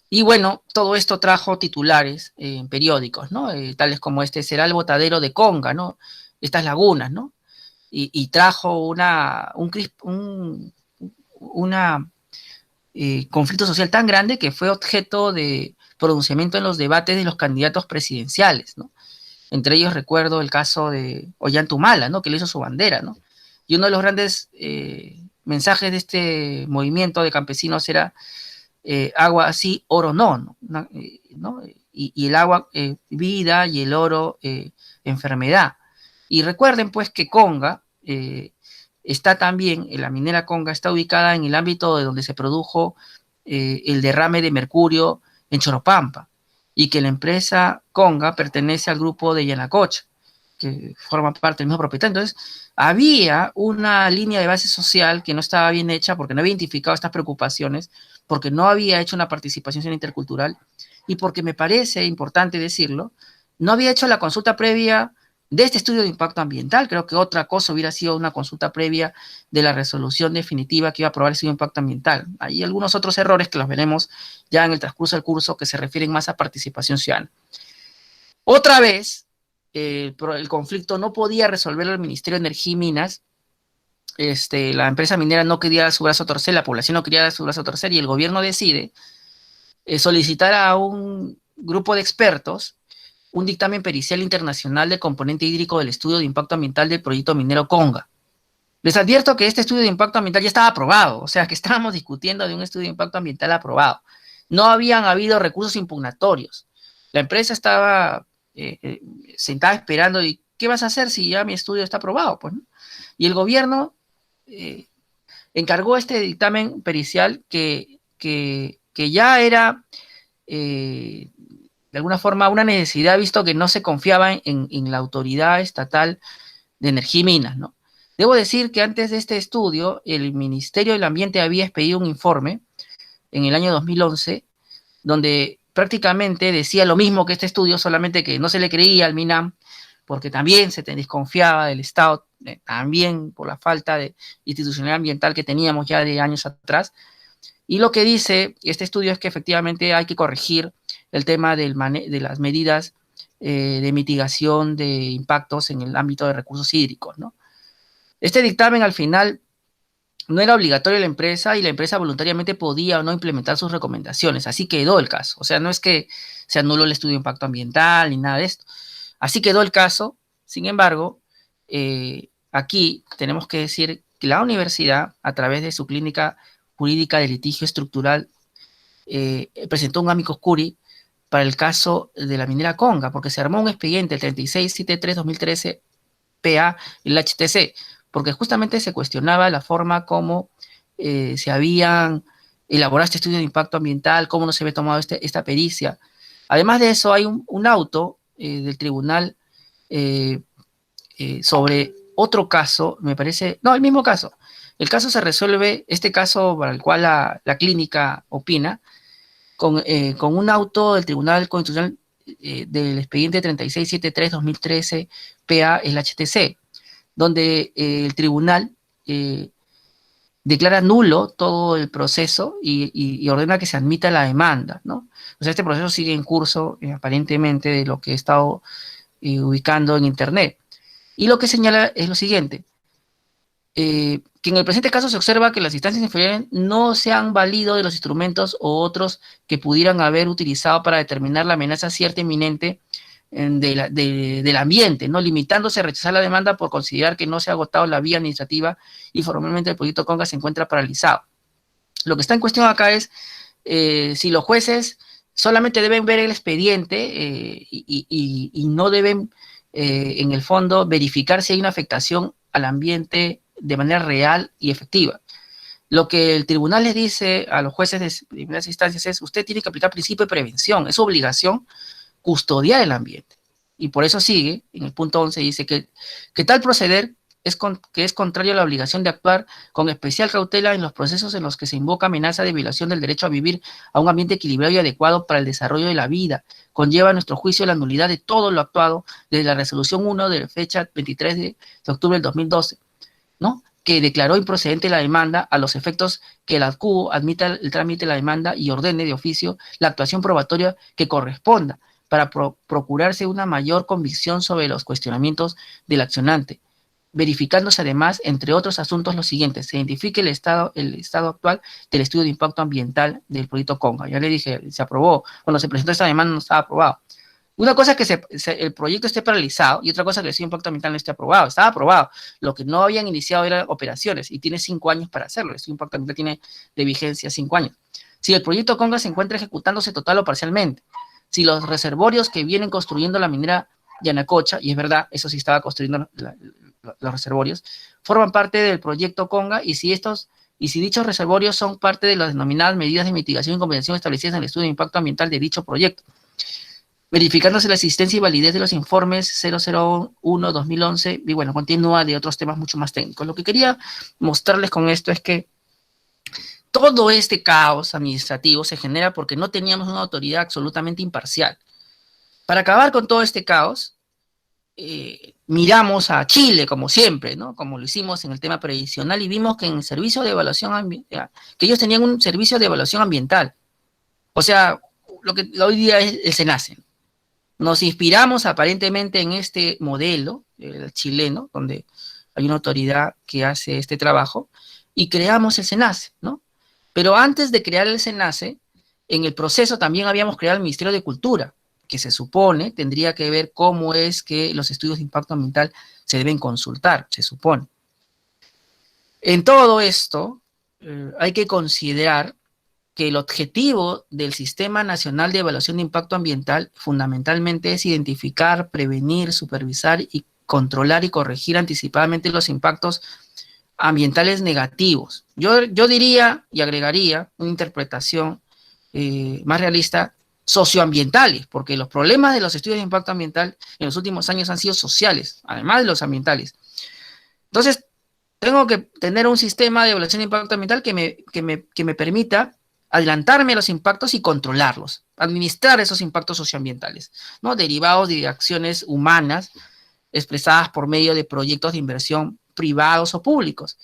Y bueno, todo esto trajo titulares en periódicos, ¿no? Tales como este, será el botadero de Conga, ¿no? Estas lagunas, ¿no? Y trajo conflicto social tan grande que fue objeto de pronunciamiento en los debates de los candidatos presidenciales, ¿no? Entre ellos recuerdo el caso de Ollantumala, ¿no? Que le hizo su bandera, ¿no? Y uno de los grandes mensajes de este movimiento de campesinos era agua sí, oro no, ¿no? Y el agua vida y el oro enfermedad. Y recuerden pues que Conga está también, la minera Conga está ubicada en el ámbito de donde se produjo el derrame de mercurio en Choropampa, y que la empresa Conga pertenece al grupo de Yanacocha, que forma parte del mismo propietario. Entonces, había una línea de base social que no estaba bien hecha porque no había identificado estas preocupaciones, porque no había hecho una participación intercultural y porque me parece importante decirlo, no había hecho la consulta previa de este estudio de impacto ambiental. Creo que otra cosa hubiera sido una consulta previa de la resolución definitiva que iba a aprobar el estudio de impacto ambiental. Hay algunos otros errores que los veremos ya en el transcurso del curso que se refieren más a participación ciudadana. Otra vez, el conflicto no podía resolverlo el Ministerio de Energía y Minas. La empresa minera no quería dar su brazo a torcer, la población no quería dar su brazo a torcer, y el gobierno decide solicitar a un grupo de expertos un dictamen pericial internacional del componente hídrico del estudio de impacto ambiental del proyecto minero Conga. Les advierto que este estudio de impacto ambiental ya estaba aprobado, o sea que estábamos discutiendo de un estudio de impacto ambiental aprobado. No habían habido recursos impugnatorios. La empresa estaba sentada esperando, y ¿qué vas a hacer si ya mi estudio está aprobado? Pues, ¿no? Y el gobierno encargó este dictamen pericial que ya era de alguna forma una necesidad, visto que no se confiaba en la autoridad estatal de energía y minas, ¿no? Debo decir que antes de este estudio, el Ministerio del Ambiente había expedido un informe en el año 2011, donde prácticamente decía lo mismo que este estudio, solamente que no se le creía al MINAM, porque también se desconfiaba del Estado, también por la falta de institucionalidad ambiental que teníamos ya de años atrás. Y lo que dice este estudio es que efectivamente hay que corregir el tema de las medidas de mitigación de impactos en el ámbito de recursos hídricos, ¿no? Este dictamen al final no era obligatorio a la empresa y la empresa voluntariamente podía o no implementar sus recomendaciones. Así quedó el caso. O sea, no es que se anuló el estudio de impacto ambiental ni nada de esto. Así quedó el caso. Sin embargo, aquí tenemos que decir que la universidad, a través de su clínica jurídica de litigio estructural, presentó un amicus curiae para el caso de la minera Conga, porque se armó un expediente, el 3673-2013 PA, el HTC, porque justamente se cuestionaba la forma como se habían elaborado este estudio de impacto ambiental, cómo no se había tomado esta pericia. Además de eso, hay un auto del tribunal sobre otro caso, me parece, no, el mismo caso. El caso se resuelve, este caso para el cual la clínica opina, con un auto del Tribunal Constitucional del expediente 3673-2013 PA, el HTC, donde el tribunal declara nulo todo el proceso y ordena que se admita la demanda, ¿no? O sea, este proceso sigue en curso, aparentemente, de lo que he estado ubicando en Internet. Y lo que señala es lo siguiente, que en el presente caso se observa que las instancias inferiores no se han valido de los instrumentos o otros que pudieran haber utilizado para determinar la amenaza cierta inminente del ambiente, ¿no? Limitándose a rechazar la demanda por considerar que no se ha agotado la vía administrativa y formalmente el proyecto Conga se encuentra paralizado. Lo que está en cuestión acá es si los jueces solamente deben ver el expediente y no deben, en el fondo, verificar si hay una afectación al ambiente de manera real y efectiva. Lo que el tribunal les dice a los jueces de primeras instancias es: usted tiene que aplicar principio de prevención, es su obligación custodiar el ambiente. Y por eso sigue, en el punto 11 dice que tal proceder que es contrario a la obligación de actuar con especial cautela en los procesos en los que se invoca amenaza de violación del derecho a vivir a un ambiente equilibrado y adecuado para el desarrollo de la vida. Conlleva a nuestro juicio la nulidad de todo lo actuado desde la resolución 1 de la fecha 23 de octubre del 2012, ¿no? Que declaró improcedente la demanda a los efectos que la CUO admita el trámite de la demanda y ordene de oficio la actuación probatoria que corresponda para procurarse una mayor convicción sobre los cuestionamientos del accionante, verificándose además, entre otros asuntos, los siguientes: se identifique el estado actual del estudio de impacto ambiental del proyecto Conga. Ya le dije, se aprobó. Cuando se presentó esta demanda no estaba aprobado. Una cosa es que el proyecto esté paralizado y otra cosa es que el estudio de impacto ambiental no esté aprobado. Estaba aprobado. Lo que no habían iniciado eran operaciones y tiene 5 años para hacerlo. El estudio de impacto ambiental tiene de vigencia 5 años. Si el proyecto Conga se encuentra ejecutándose total o parcialmente, si los reservorios que vienen construyendo la minera Yanacocha, y es verdad, eso sí estaba construyendo los reservorios, forman parte del proyecto Conga, y si dichos reservorios son parte de las denominadas medidas de mitigación y compensación establecidas en el estudio de impacto ambiental de dicho proyecto, verificándose la existencia y validez de los informes 001-2011, y bueno, continúa de otros temas mucho más técnicos. Lo que quería mostrarles con esto es que todo este caos administrativo se genera porque no teníamos una autoridad absolutamente imparcial. Para acabar con todo este caos, miramos a Chile, como siempre, ¿no? Como lo hicimos en el tema previsional, y vimos que en el servicio de evaluación ambiental, que ellos tenían un servicio de evaluación ambiental. O sea, lo que hoy día es el SENACE. Nos inspiramos aparentemente en este modelo chileno, donde hay una autoridad que hace este trabajo, y creamos el SENACE, ¿no? Pero antes de crear el SENACE, en el proceso también habíamos creado el Ministerio de Cultura, que se supone tendría que ver cómo es que los estudios de impacto ambiental se deben consultar, se supone. En todo esto, hay que considerar que el objetivo del Sistema Nacional de Evaluación de Impacto Ambiental fundamentalmente es identificar, prevenir, supervisar y controlar y corregir anticipadamente los impactos ambientales negativos. Yo diría y agregaría una interpretación más realista: socioambientales, porque los problemas de los estudios de impacto ambiental en los últimos años han sido sociales, además de los ambientales. Entonces, tengo que tener un sistema de evaluación de impacto ambiental que me permita adelantarme a los impactos y controlarlos, administrar esos impactos socioambientales, ¿no? Derivados de acciones humanas expresadas por medio de proyectos de inversión privados o públicos,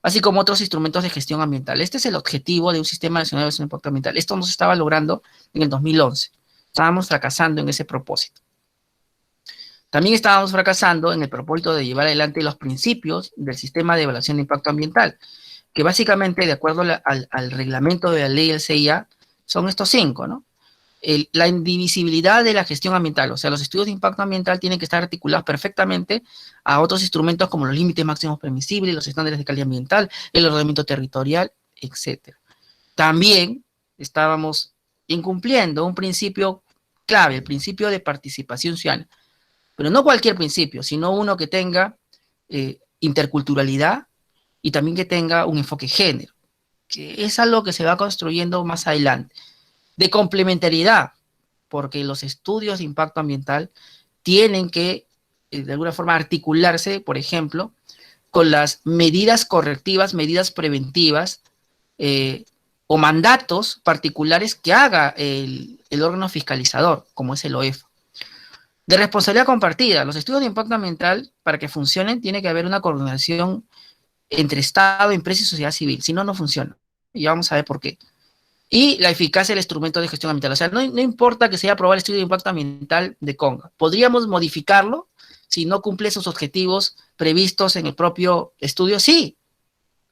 así como otros instrumentos de gestión ambiental. Este es el objetivo de un sistema nacional de evaluación de impacto ambiental. Esto no se estaba logrando en el 2011. Estábamos fracasando en ese propósito. También estábamos fracasando en el propósito de llevar adelante los principios del sistema de evaluación de impacto ambiental, que básicamente, de acuerdo al reglamento de la ley del CIA, son estos 5, ¿no? La indivisibilidad de la gestión ambiental, o sea, los estudios de impacto ambiental tienen que estar articulados perfectamente a otros instrumentos como los límites máximos permisibles, los estándares de calidad ambiental, el ordenamiento territorial, etc. También estábamos incumpliendo un principio clave, el principio de participación ciudadana, pero no cualquier principio, sino uno que tenga interculturalidad y también que tenga un enfoque género, que es algo que se va construyendo más adelante. De complementariedad, porque los estudios de impacto ambiental tienen que, de alguna forma, articularse, por ejemplo, con las medidas correctivas, medidas preventivas, o mandatos particulares que haga el órgano fiscalizador, como es el OEF. De responsabilidad compartida, los estudios de impacto ambiental, para que funcionen, tiene que haber una coordinación entre Estado, empresa y sociedad civil, si no, no funciona. Y vamos a ver por qué. Y la eficacia del instrumento de gestión ambiental. O sea, no importa que se haya aprobado el estudio de impacto ambiental de Conga. Podríamos modificarlo si no cumple sus objetivos previstos en el propio estudio. Sí,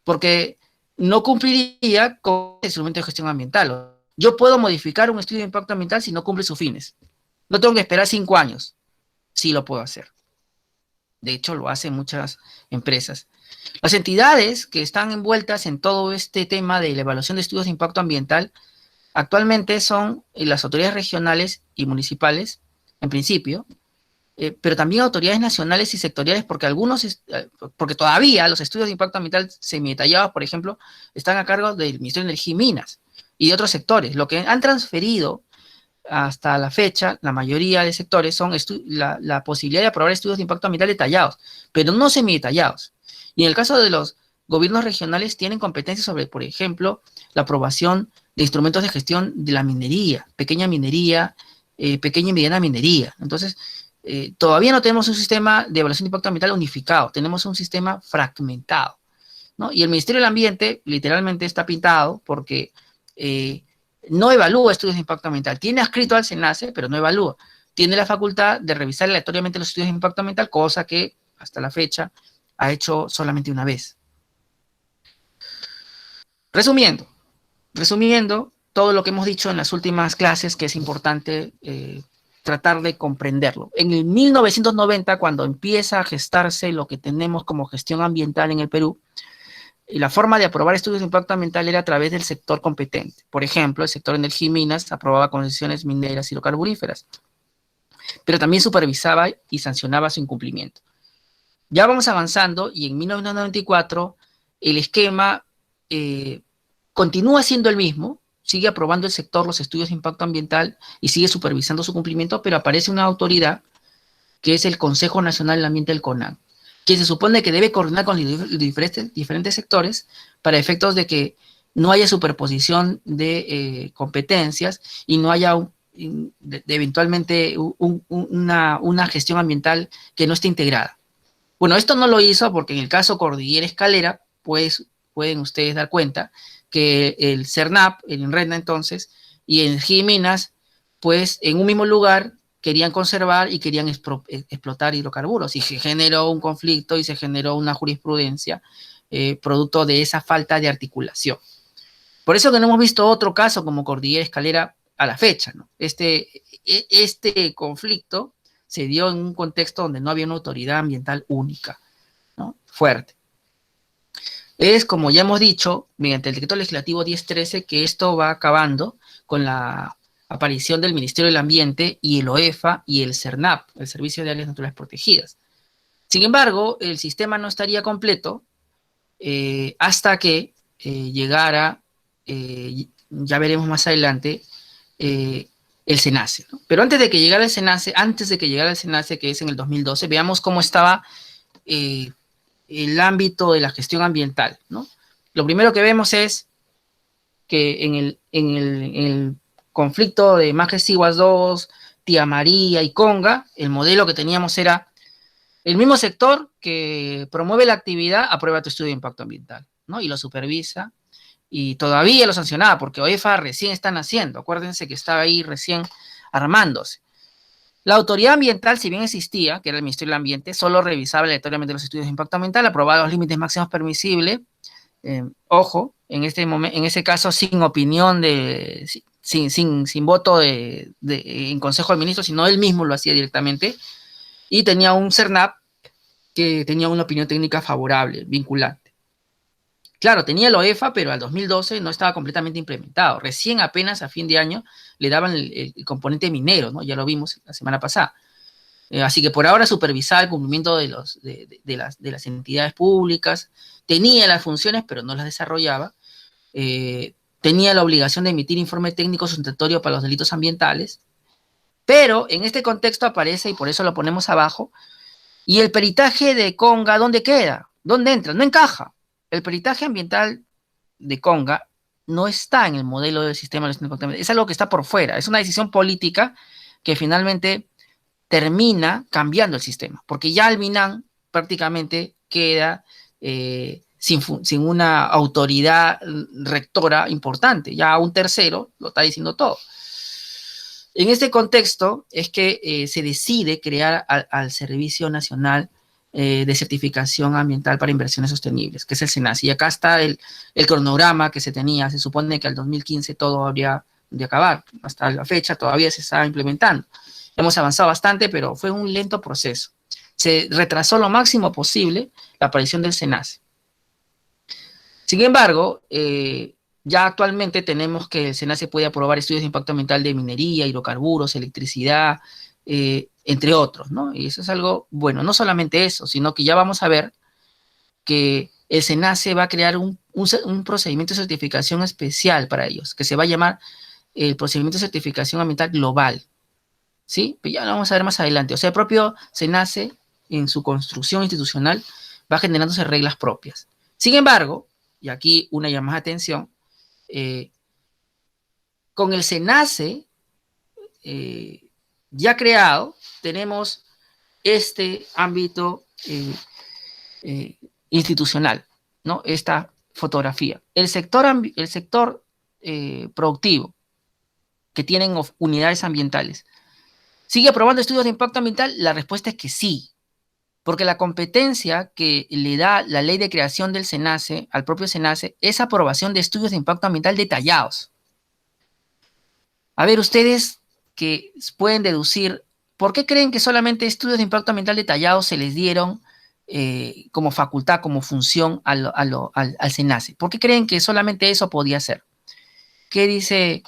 porque no cumpliría con el instrumento de gestión ambiental. Yo puedo modificar un estudio de impacto ambiental si no cumple sus fines. No tengo que esperar 5 años. Sí lo puedo hacer. De hecho, lo hacen muchas empresas. Las entidades que están envueltas en todo este tema de la evaluación de estudios de impacto ambiental actualmente son las autoridades regionales y municipales, en principio, pero también autoridades nacionales y sectoriales, porque todavía los estudios de impacto ambiental semidetallados, por ejemplo, están a cargo del Ministerio de Energía y Minas y de otros sectores. Lo que han transferido hasta la fecha, la mayoría de sectores, son la posibilidad de aprobar estudios de impacto ambiental detallados, pero no semidetallados. Y en el caso de los gobiernos regionales tienen competencias sobre, por ejemplo, la aprobación de instrumentos de gestión de la minería, pequeña y mediana minería. Entonces, todavía no tenemos un sistema de evaluación de impacto ambiental unificado, tenemos un sistema fragmentado, ¿no? Y el Ministerio del Ambiente literalmente está pintado porque no evalúa estudios de impacto ambiental. Tiene adscrito al SENACE, pero no evalúa. Tiene la facultad de revisar aleatoriamente los estudios de impacto ambiental, cosa que hasta la fecha ha hecho solamente una vez. Resumiendo todo lo que hemos dicho en las últimas clases, que es importante tratar de comprenderlo. En el 1990, cuando empieza a gestarse lo que tenemos como gestión ambiental en el Perú, la forma de aprobar estudios de impacto ambiental era a través del sector competente. Por ejemplo, el sector energía y minas aprobaba concesiones mineras y hidrocarburíferas, pero también supervisaba y sancionaba su incumplimiento. Ya vamos avanzando y en 1994 el esquema continúa siendo el mismo, sigue aprobando el sector los estudios de impacto ambiental y sigue supervisando su cumplimiento, pero aparece una autoridad que es el Consejo Nacional del Ambiente, el CONAM, que se supone que debe coordinar con los diferentes sectores para efectos de que no haya superposición de competencias y no haya eventualmente una gestión ambiental que no esté integrada. Bueno, esto no lo hizo porque en el caso Cordillera Escalera, pues pueden ustedes dar cuenta que el CERNAP, el INRENA entonces, y Energía y Minas, pues en un mismo lugar querían conservar y querían explotar hidrocarburos, y se generó un conflicto y se generó una jurisprudencia producto de esa falta de articulación. Por eso que no hemos visto otro caso como Cordillera Escalera a la fecha, ¿no? Este conflicto se dio en un contexto donde no había una autoridad ambiental única, ¿no? Fuerte. Es, como ya hemos dicho, mediante el decreto legislativo 1013, que esto va acabando con la aparición del Ministerio del Ambiente y el OEFA y el CERNAP, el Servicio de Áreas Naturales Protegidas. Sin embargo, el sistema no estaría completo hasta que llegara, ya veremos más adelante, el SENACE, ¿no? Pero antes de que llegara el SENACE, que es en el 2012, veamos cómo estaba el ámbito de la gestión ambiental, ¿no? Lo primero que vemos es que en el conflicto de Majes Siguas II, Tía María y Conga, el modelo que teníamos era El mismo sector que promueve la actividad aprueba tu estudio de impacto ambiental, ¿no? Y lo supervisa y todavía lo sancionaba porque OEFA recién está naciendo. Acuérdense que estaba ahí recién armándose. La autoridad ambiental, si bien existía, que era el Ministerio del Ambiente, solo revisaba aleatoriamente los estudios de impacto ambiental, aprobaba los límites máximos permisibles, ojo, en ese caso sin opinión sin voto en Consejo de Ministros, sino él mismo lo hacía directamente, y tenía un CERNAP que tenía una opinión técnica favorable, vinculante. Claro, tenía el OEFA, pero al 2012 no estaba completamente implementado. Recién apenas a fin de año le daban el componente minero, ¿no? Ya lo vimos la semana pasada. Así que por ahora supervisaba el cumplimiento de las entidades públicas, tenía las funciones, pero no las desarrollaba, tenía la obligación de emitir informe técnico sustentatorio para los delitos ambientales, pero en este contexto aparece, y por eso lo ponemos abajo, y el peritaje de Conga, ¿dónde queda? ¿Dónde entra? No encaja. El peritaje ambiental de Conga no está en el modelo del sistema de gestión de contaminación, es algo que está por fuera, es una decisión política que finalmente termina cambiando el sistema, porque ya el MINAM prácticamente queda sin una autoridad rectora importante, ya un tercero lo está diciendo todo. En este contexto es que se decide crear al Servicio Nacional de Certificación Ambiental para Inversiones Sostenibles, que es el SENACE. Y acá está el cronograma que se tenía. Se supone que al 2015 todo habría de acabar. Hasta la fecha todavía se estaba implementando. Hemos avanzado bastante, pero fue un lento proceso. Se retrasó lo máximo posible la aparición del SENACE. Sin embargo, ya actualmente tenemos que el SENACE puede aprobar estudios de impacto ambiental de minería, hidrocarburos, electricidad, entre otros, ¿no? Y eso es algo bueno. No solamente eso, sino que ya vamos a ver que el SENACE va a crear un procedimiento de certificación especial para ellos, que se va a llamar el procedimiento de certificación ambiental global, ¿sí? Pero ya lo vamos a ver más adelante. O sea, el propio SENACE, en su construcción institucional, va generándose reglas propias. Sin embargo, y aquí una llamada de atención, con el SENACE ya creado, tenemos este ámbito institucional, ¿no? Esta fotografía. El sector productivo, que tienen unidades ambientales, ¿sigue aprobando estudios de impacto ambiental? La respuesta es que sí, porque la competencia que le da la ley de creación del SENACE, al propio SENACE, es aprobación de estudios de impacto ambiental detallados. A ver, ustedes que pueden deducir, ¿por qué creen que solamente estudios de impacto ambiental detallados se les dieron como facultad, como función al SENACE? ¿Por qué creen que solamente eso podía ser? ¿Qué dice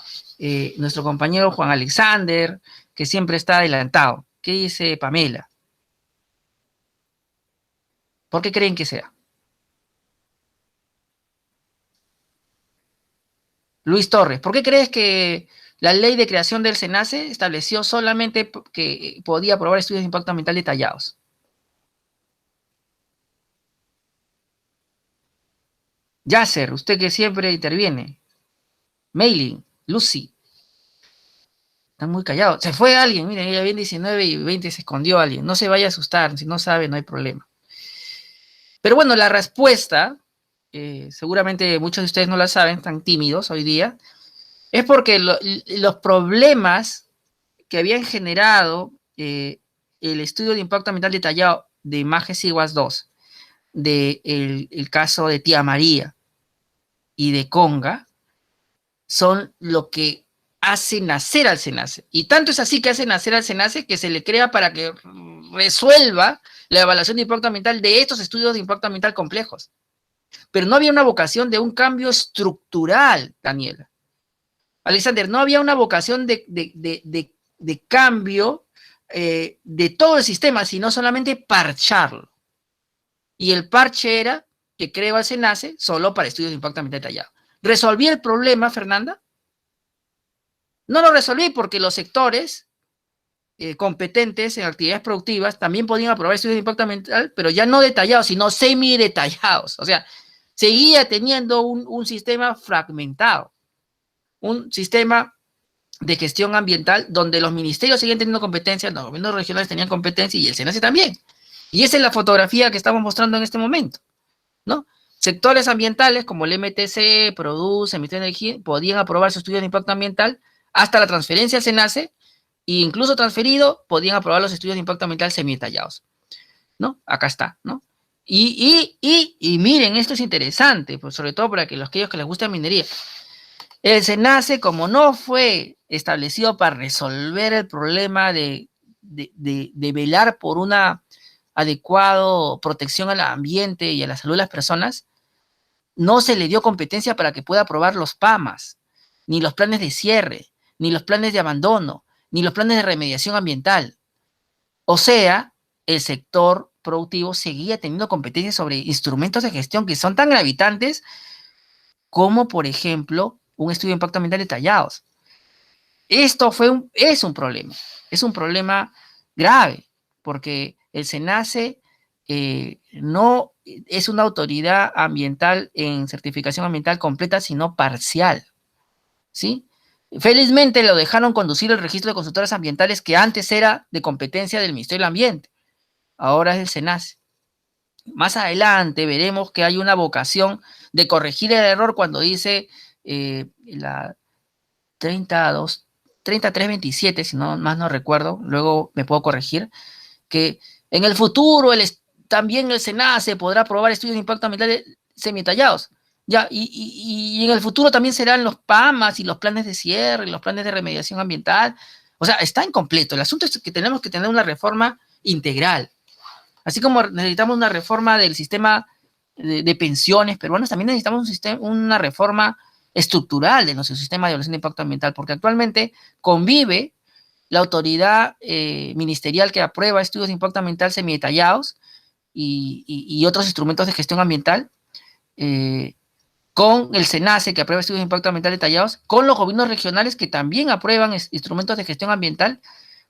nuestro compañero Juan Alexander, que siempre está adelantado? ¿Qué dice Pamela? ¿Por qué creen que sea? Luis Torres, ¿por qué crees que la ley de creación del SENACE estableció solamente que podía aprobar estudios de impacto ambiental detallados? Yasser, usted que siempre interviene. Mailing, Lucy. Están muy callados. Se fue alguien, miren, ya viene 19 y 20 se escondió alguien. No se vaya a asustar, si no sabe no hay problema. Pero bueno, la respuesta, seguramente muchos de ustedes no la saben, están tímidos hoy día, es porque los problemas que habían generado el estudio de impacto ambiental detallado de Majes Iguas 2, del caso de Tía María y de Conga, son lo que hace nacer al SENACE. Y tanto es así que hace nacer al SENACE que se le crea para que resuelva la evaluación de impacto ambiental de estos estudios de impacto ambiental complejos. Pero no había una vocación de un cambio estructural, Daniela. Alexander, no había una vocación de cambio de todo el sistema, sino solamente parcharlo. Y el parche era que creó el SENACE solo para estudios de impacto ambiental detallado. ¿Resolví el problema, Fernanda? No lo resolví porque los sectores competentes en actividades productivas también podían aprobar estudios de impacto ambiental, pero ya no detallados, sino semi-detallados. O sea, seguía teniendo un sistema fragmentado, un sistema de gestión ambiental donde los ministerios seguían teniendo competencia, los gobiernos regionales tenían competencia y el SENACE también. Y esa es la fotografía que estamos mostrando en este momento, ¿no? Sectores ambientales como el MTC, Produce, Ministerio de Energía, podían aprobar su estudio de impacto ambiental hasta la transferencia al SENACE, e incluso transferido, podían aprobar los estudios de impacto ambiental semidetallados, ¿no? Acá está, ¿no? Y miren, esto es interesante, pues sobre todo para aquellos que les gusta la minería. El SENACE, como no fue establecido para resolver el problema de velar por una adecuada protección al ambiente y a la salud de las personas, no se le dio competencia para que pueda aprobar los PAMAS, ni los planes de cierre, ni los planes de abandono, ni los planes de remediación ambiental. O sea, el sector productivo seguía teniendo competencia sobre instrumentos de gestión que son tan gravitantes como, por ejemplo, un estudio de impacto ambiental detallados. Esto es un problema grave, porque el SENACE no es una autoridad ambiental en certificación ambiental completa, sino parcial, ¿sí? Felizmente lo dejaron conducir el registro de consultoras ambientales que antes era de competencia del Ministerio del Ambiente, ahora es el SENACE. Más adelante veremos que hay una vocación de corregir el error cuando dice la 3327, si no más no recuerdo, luego me puedo corregir, que en el futuro también el SENACE podrá aprobar estudios de impacto ambiental semidetallados. Ya, y en el futuro también serán los PAMAS y los planes de cierre y los planes de remediación ambiental. O sea, está incompleto. El asunto es que tenemos que tener una reforma integral. Así como necesitamos una reforma del sistema de pensiones peruanos, también necesitamos una reforma estructural de nuestro sistema de evaluación de impacto ambiental, porque actualmente convive la autoridad ministerial que aprueba estudios de impacto ambiental semidetallados y otros instrumentos de gestión ambiental, con el SENACE que aprueba estudios de impacto ambiental detallados, con los gobiernos regionales que también aprueban instrumentos de gestión ambiental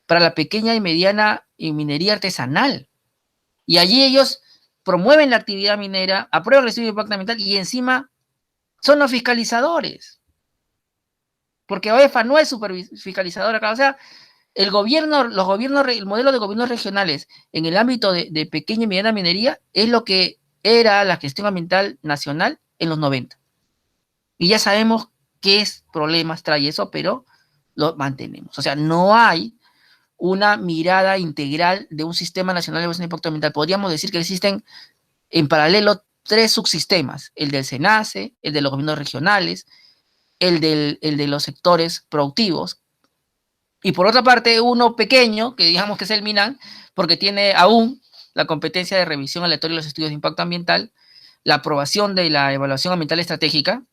para la pequeña y mediana minería artesanal. Y allí ellos promueven la actividad minera, aprueban el estudio de impacto ambiental y encima son los fiscalizadores. Porque OEFA no es fiscalizadora acá. O sea, el modelo de gobiernos regionales en el ámbito de pequeña y mediana minería es lo que era la gestión ambiental nacional en los 90. Y ya sabemos qué problemas trae eso, pero lo mantenemos. O sea, no hay una mirada integral de un sistema nacional de evaluación de impacto ambiental. Podríamos decir que existen en paralelo 3 subsistemas: el del SENACE, el de los gobiernos regionales, el de los sectores productivos, y por otra parte uno pequeño, que digamos que es el MINAM, porque tiene aún la competencia de revisión aleatoria de los estudios de impacto ambiental, la aprobación de la evaluación ambiental estratégica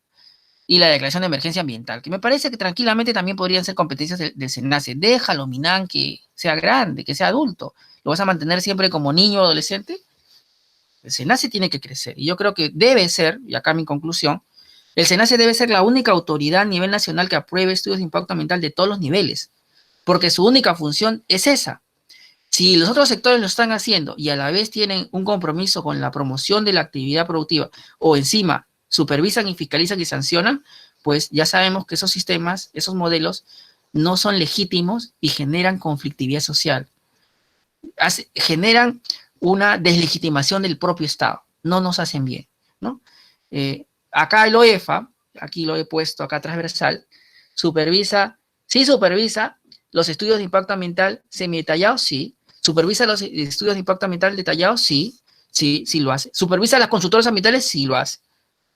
y la declaración de emergencia ambiental, que me parece que tranquilamente también podrían ser competencias del SENACE. Déjalo, MINAM, que sea grande, que sea adulto. ¿Lo vas a mantener siempre como niño o adolescente? El SENACE tiene que crecer, y yo creo que debe ser, y acá mi conclusión, el SENACE debe ser la única autoridad a nivel nacional que apruebe estudios de impacto ambiental de todos los niveles, porque su única función es esa. Si los otros sectores lo están haciendo y a la vez tienen un compromiso con la promoción de la actividad productiva, o encima supervisan y fiscalizan y sancionan, pues ya sabemos que esos sistemas, esos modelos, no son legítimos y generan conflictividad social. Generan una deslegitimación del propio Estado. No nos hacen bien, ¿no? Acá el OEFA, aquí lo he puesto acá transversal, sí supervisa los estudios de impacto ambiental semidetallados, sí. ¿Supervisa los estudios de impacto ambiental detallados? Sí, sí, sí lo hace. ¿Supervisa las consultoras ambientales? Sí lo hace.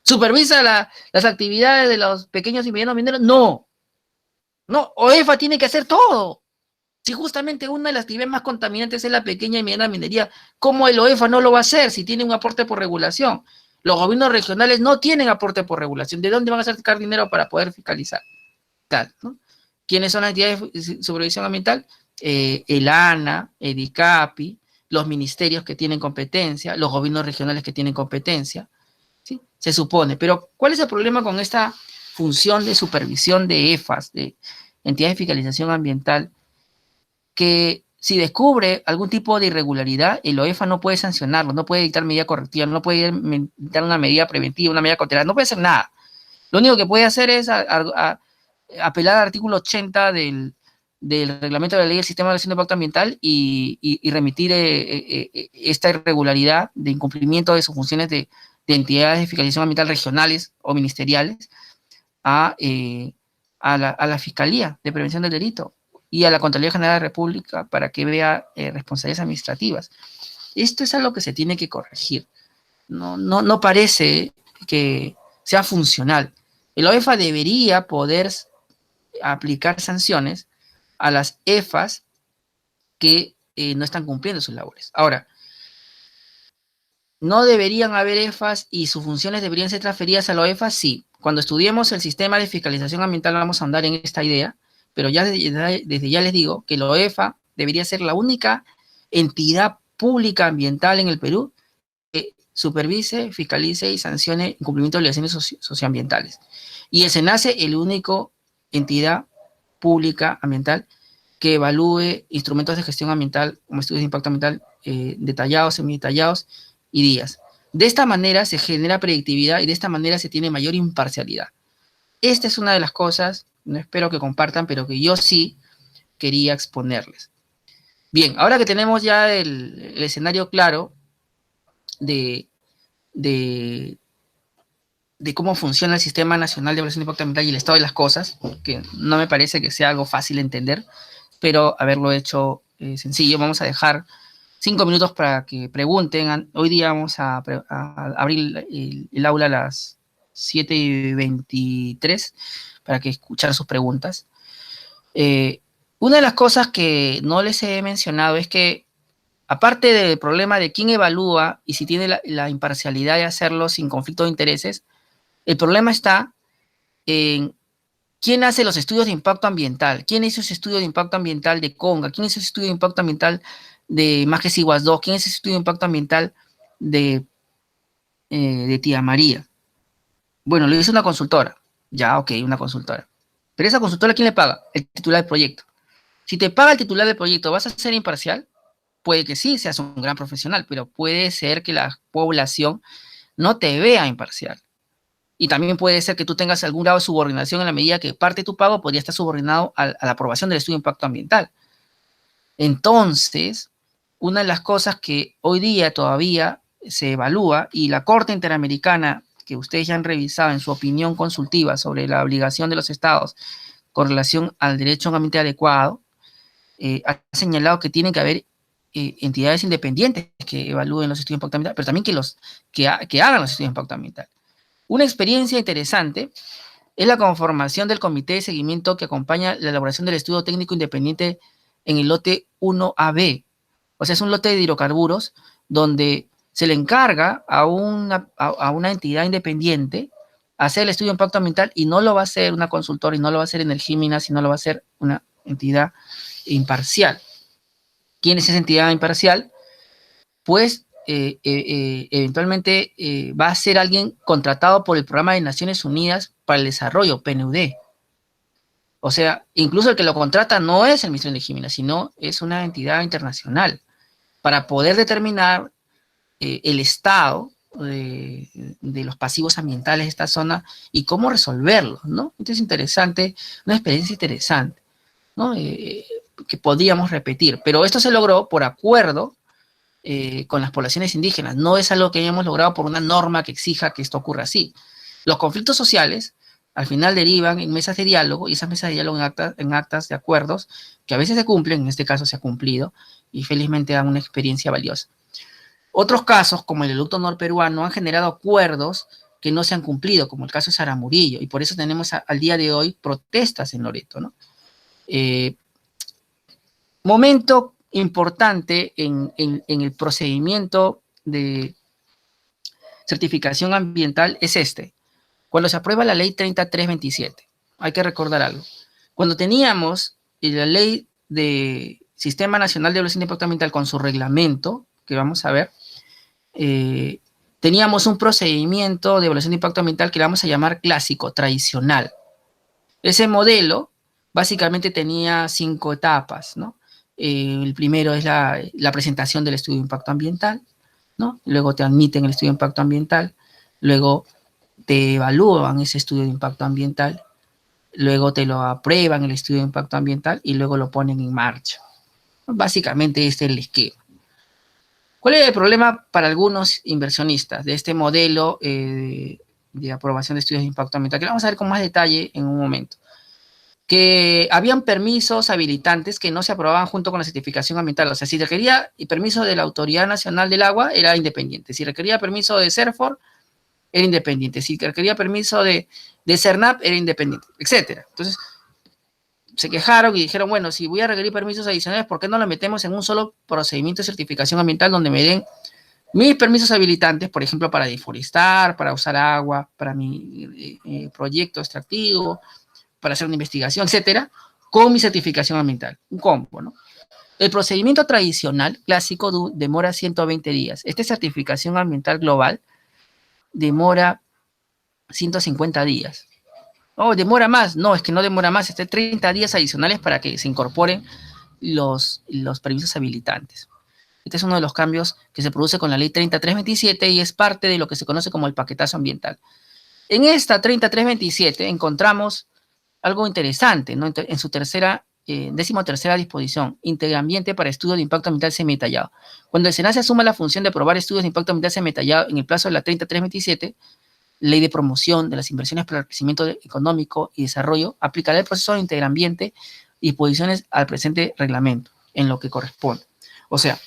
¿Supervisa las actividades de los pequeños y medianos mineros? No. No, OEFA tiene que hacer todo. Si justamente una de las actividades más contaminantes es la pequeña y mediana minería, ¿cómo el OEFA no lo va a hacer si tiene un aporte por regulación? Los gobiernos regionales no tienen aporte por regulación. ¿De dónde van a sacar dinero para poder fiscalizar? Tal, ¿no? ¿Quiénes son las entidades de supervisión ambiental? El ANA, EDICAPI, los ministerios que tienen competencia, los gobiernos regionales que tienen competencia, ¿sí? Se supone. Pero, ¿cuál es el problema con esta función de supervisión de EFAS, de entidades de fiscalización ambiental? Que si descubre algún tipo de irregularidad, el OEFA no puede sancionarlo, no puede dictar medida correctiva, no puede dictar una medida preventiva, una medida cautelar, no puede hacer nada. Lo único que puede hacer es apelar al artículo 80 del del reglamento de la ley del sistema de evaluación de impacto ambiental y remitir esta irregularidad de incumplimiento de sus funciones de entidades de fiscalización ambiental regionales o ministeriales a la Fiscalía de Prevención del Delito y a la Contraloría General de la República para que vea responsabilidades administrativas. Esto es algo que se tiene que corregir. No parece que sea funcional. El OEFA debería poder aplicar sanciones a las EFAs que no están cumpliendo sus labores. Ahora, ¿no deberían haber EFAs y sus funciones deberían ser transferidas a la OEFA? Sí. Cuando estudiemos el sistema de fiscalización ambiental vamos a andar en esta idea, pero ya desde ya les digo que la OEFA debería ser la única entidad pública ambiental en el Perú que supervise, fiscalice y sancione incumplimiento de obligaciones socioambientales. Y el SENACE, el único entidad pública ambiental que evalúe instrumentos de gestión ambiental como estudios de impacto ambiental detallados, semidetallados y días. De esta manera se genera predictividad y de esta manera se tiene mayor imparcialidad. Esta es una de las cosas, no espero que compartan, pero que yo sí quería exponerles. Bien, ahora que tenemos ya el escenario claro de cómo funciona el Sistema Nacional de Evaluación de Impacto Ambiental y el estado de las cosas, que no me parece que sea algo fácil de entender, pero haberlo hecho sencillo. Vamos a dejar 5 minutos para que pregunten. Hoy día vamos a abrir el aula a las 7:23 para que escuchar sus preguntas. Una de las cosas que no les he mencionado es que, aparte del problema de quién evalúa y si tiene la imparcialidad de hacerlo sin conflicto de intereses, el problema está en quién hace los estudios de impacto ambiental, quién hizo ese estudio de impacto ambiental de Conga, quién hizo ese estudio de impacto ambiental de Majes Iguas 2, quién hizo ese estudio de impacto ambiental de Tía María. Bueno, lo hizo una consultora. Ya, ok, una consultora. Pero esa consultora, ¿quién le paga? El titular del proyecto. Si te paga el titular del proyecto, ¿vas a ser imparcial? Puede que sí, seas un gran profesional, pero puede ser que la población no te vea imparcial. Y también puede ser que tú tengas algún grado de subordinación en la medida que parte de tu pago podría estar subordinado a la aprobación del estudio de impacto ambiental. Entonces, una de las cosas que hoy día todavía se evalúa, y la Corte Interamericana, que ustedes ya han revisado en su opinión consultiva sobre la obligación de los estados con relación al derecho a un ambiente adecuado, ha señalado que tienen que haber entidades independientes que evalúen los estudios de impacto ambiental, pero también que hagan los estudios de impacto ambiental. Una experiencia interesante es la conformación del comité de seguimiento que acompaña la elaboración del estudio técnico independiente en el lote 1AB. O sea, es un lote de hidrocarburos donde se le encarga a una entidad independiente hacer el estudio de impacto ambiental, y no lo va a hacer una consultora, y no lo va a hacer Energimina, sino lo va a hacer una entidad imparcial. ¿Quién es esa entidad imparcial? Pues eventualmente va a ser alguien contratado por el Programa de Naciones Unidas para el Desarrollo, PNUD. O sea, incluso el que lo contrata no es el Ministerio de Energía, sino es una entidad internacional para poder determinar el estado de los pasivos ambientales de esta zona y cómo resolverlos, ¿no? Entonces es interesante, una experiencia interesante, ¿no? Que podríamos repetir, pero esto se logró por acuerdo con las poblaciones indígenas. No es algo que hayamos logrado por una norma que exija que esto ocurra así. Los conflictos sociales al final derivan en mesas de diálogo, y esas mesas de diálogo en actas de acuerdos que a veces se cumplen, en este caso se ha cumplido, y felizmente dan una experiencia valiosa. Otros casos, como el oleoducto norperuano, han generado acuerdos que no se han cumplido, como el caso de Saramurillo, y por eso tenemos al día de hoy protestas en Loreto, ¿no? Momento importante en el procedimiento de certificación ambiental es este. Cuando se aprueba la ley 3327, hay que recordar algo. Cuando teníamos la ley de Sistema Nacional de Evaluación de Impacto Ambiental con su reglamento, que vamos a ver, teníamos un procedimiento de evaluación de impacto ambiental que le vamos a llamar clásico, tradicional. Ese modelo básicamente tenía 5 etapas, ¿no? El primero es la presentación del estudio de impacto ambiental, ¿no? Luego te admiten el estudio de impacto ambiental, luego te evalúan ese estudio de impacto ambiental, luego te lo aprueban el estudio de impacto ambiental y luego lo ponen en marcha. Básicamente este es el esquema. ¿Cuál es el problema para algunos inversionistas de este modelo de aprobación de estudios de impacto ambiental? Que lo vamos a ver con más detalle en un momento. Que habían permisos habilitantes que no se aprobaban junto con la certificación ambiental. O sea, si requería permiso de la Autoridad Nacional del Agua, era independiente. Si requería permiso de CERFOR, era independiente. Si requería permiso de CERNAP, era independiente, etcétera. Entonces, se quejaron y dijeron, bueno, si voy a requerir permisos adicionales, ¿por qué no lo metemos en un solo procedimiento de certificación ambiental donde me den mis permisos habilitantes, por ejemplo, para deforestar, para usar agua, para mi proyecto extractivo, para hacer una investigación, etcétera, con mi certificación ambiental? Un combo, ¿no? El procedimiento tradicional, clásico, demora 120 días. Esta certificación ambiental global demora 150 días. Oh, demora más. No, es que no demora más. 30 días adicionales para que se incorporen los permisos habilitantes. Este es uno de los cambios que se produce con la ley 3327 y es parte de lo que se conoce como el paquetazo ambiental. En esta 3327 encontramos algo interesante, ¿no? En su décimo tercera disposición, Interambiente para estudio de impacto ambiental semi-detallado. Cuando el SENACE asuma la función de aprobar estudios de impacto ambiental semi-detallado en el plazo de la 3327, Ley de Promoción de las Inversiones para el Crecimiento Económico y Desarrollo, aplicará el proceso de Interambiente y disposiciones al presente reglamento, en lo que corresponde. O sea,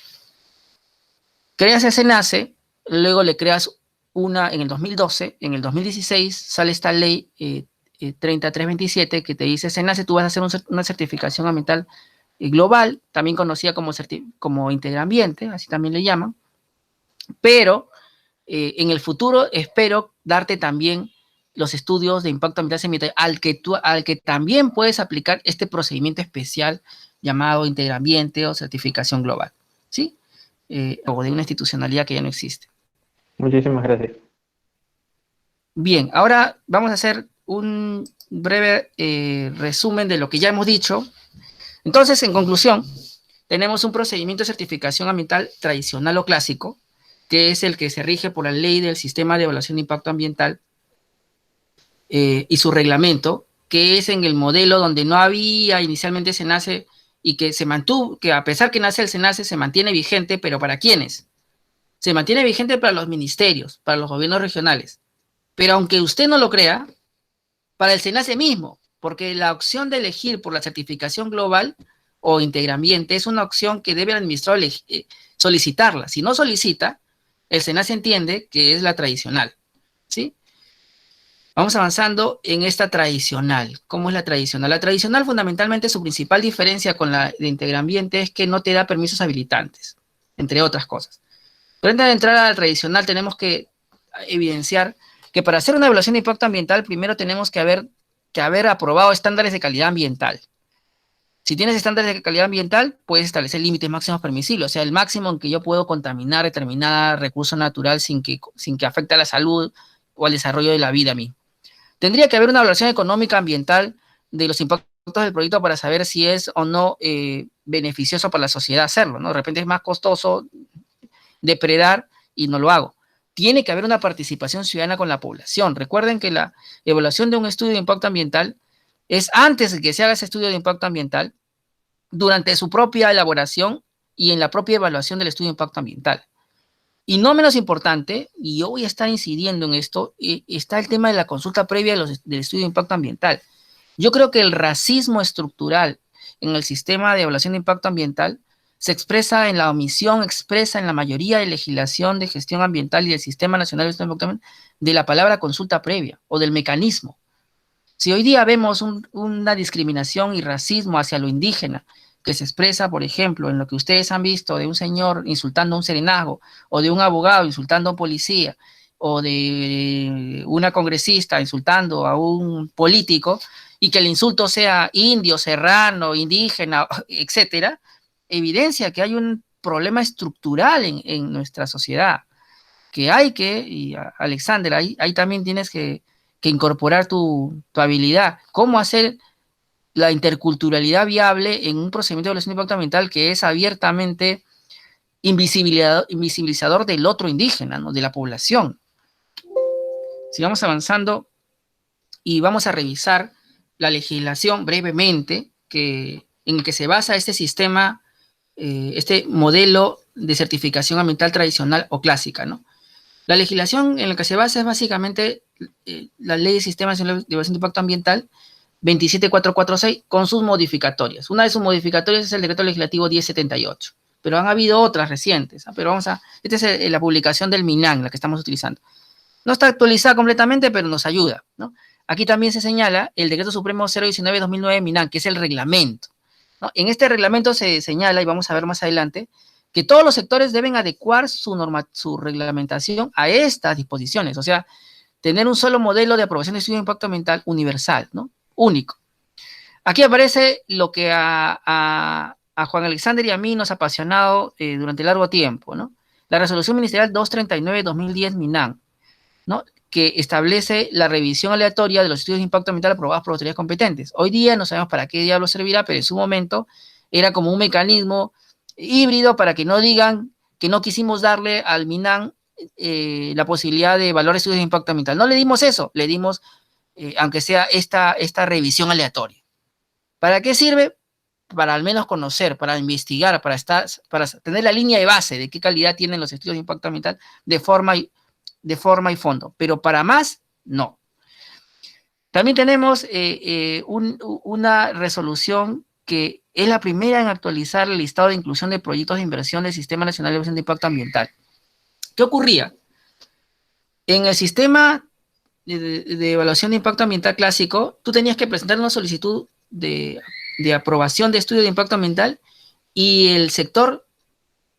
creas el SENACE, luego le creas una en el 2012, en el 2016 sale esta ley 3327 que te dice, SENACE, tú vas a hacer una certificación ambiental global, también conocida como Interambiente, así también le llaman, pero en el futuro espero darte también los estudios de impacto ambiental semi-detallado al que también puedes aplicar este procedimiento especial llamado Interambiente o certificación global, ¿sí? O de una institucionalidad que ya no existe. Muchísimas gracias. Bien, ahora vamos a hacer un breve resumen de lo que ya hemos dicho. Entonces, en conclusión, tenemos un procedimiento de certificación ambiental tradicional o clásico, que es el que se rige por la ley del sistema de evaluación de impacto ambiental y su reglamento, que es en el modelo donde no había inicialmente SENACE y que se mantuvo, que a pesar que nace el SENACE, se mantiene vigente, pero ¿para quiénes? Se mantiene vigente para los ministerios, para los gobiernos regionales. Pero aunque usted no lo crea, para el SENACE mismo, porque la opción de elegir por la certificación global o Interambiente es una opción que debe el administrador solicitarla. Si no solicita, el SENACE entiende que es la tradicional, ¿sí? Vamos avanzando en esta tradicional. ¿Cómo es la tradicional? La tradicional, fundamentalmente, su principal diferencia con la de Interambiente es que no te da permisos habilitantes, entre otras cosas. Pero antes de entrar a la tradicional, tenemos que evidenciar que para hacer una evaluación de impacto ambiental, primero tenemos que haber aprobado estándares de calidad ambiental. Si tienes estándares de calidad ambiental, puedes establecer límites máximos permisibles, o sea, el máximo en que yo puedo contaminar determinado recurso natural sin que afecte a la salud o al desarrollo de la vida a mí. Tendría que haber una evaluación económica ambiental de los impactos del proyecto para saber si es o no beneficioso para la sociedad hacerlo, ¿no? De repente es más costoso depredar y no lo hago. Tiene que haber una participación ciudadana con la población. Recuerden que la evaluación de un estudio de impacto ambiental es antes de que se haga ese estudio de impacto ambiental, durante su propia elaboración y en la propia evaluación del estudio de impacto ambiental. Y no menos importante, y yo voy a estar incidiendo en esto, está el tema de la consulta previa del estudio de impacto ambiental. Yo creo que el racismo estructural en el sistema de evaluación de impacto ambiental se expresa en la omisión expresa en la mayoría de legislación de gestión ambiental y del Sistema Nacional de Gestión Ambiental de la palabra consulta previa o del mecanismo. Si hoy día vemos una discriminación y racismo hacia lo indígena, que se expresa, por ejemplo, en lo que ustedes han visto de un señor insultando a un serenazgo, o de un abogado insultando a un policía, o de una congresista insultando a un político, y que el insulto sea indio, serrano, indígena, etcétera, evidencia que hay un problema estructural en nuestra sociedad, que hay que, y Alexander, ahí también tienes que incorporar tu habilidad, cómo hacer la interculturalidad viable en un procedimiento de evaluación de impacto ambiental que es abiertamente invisibilizador del otro indígena, ¿no? De la población. Sigamos avanzando y vamos a revisar la legislación brevemente en el que se basa este sistema, este modelo de certificación ambiental tradicional o clásica, ¿no? La legislación en la que se basa es básicamente la Ley de Sistemas de Evaluación de Impacto Ambiental 27446 con sus modificatorias. Una de sus modificatorias es el Decreto Legislativo 1078, pero han habido otras recientes, ¿eh? Pero esta es la publicación del MINAN, la que estamos utilizando. No está actualizada completamente, pero nos ayuda, ¿no? Aquí también se señala el Decreto Supremo 019-2009 MINAN, que es el reglamento, ¿no? En este reglamento se señala, y vamos a ver más adelante, que todos los sectores deben adecuar su reglamentación a estas disposiciones, o sea, tener un solo modelo de aprobación de estudio de impacto ambiental universal, ¿no? Único. Aquí aparece lo que a Juan Alexander y a mí nos ha apasionado durante largo tiempo, ¿no? La resolución ministerial 239-2010 MINAN, ¿no? Que establece la revisión aleatoria de los estudios de impacto ambiental aprobados por autoridades competentes. Hoy día no sabemos para qué diablo servirá, pero en su momento era como un mecanismo híbrido para que no digan que no quisimos darle al MINAN la posibilidad de evaluar estudios de impacto ambiental. No le dimos eso, le dimos, aunque sea esta revisión aleatoria. ¿Para qué sirve? Para al menos conocer, para investigar, para tener la línea de base de qué calidad tienen los estudios de impacto ambiental de forma y fondo, pero para más, no. También tenemos una resolución que es la primera en actualizar el listado de inclusión de proyectos de inversión del Sistema Nacional de Evaluación de Impacto Ambiental. ¿Qué ocurría? En el sistema de evaluación de impacto ambiental clásico, tú tenías que presentar una solicitud de aprobación de estudio de impacto ambiental y el sector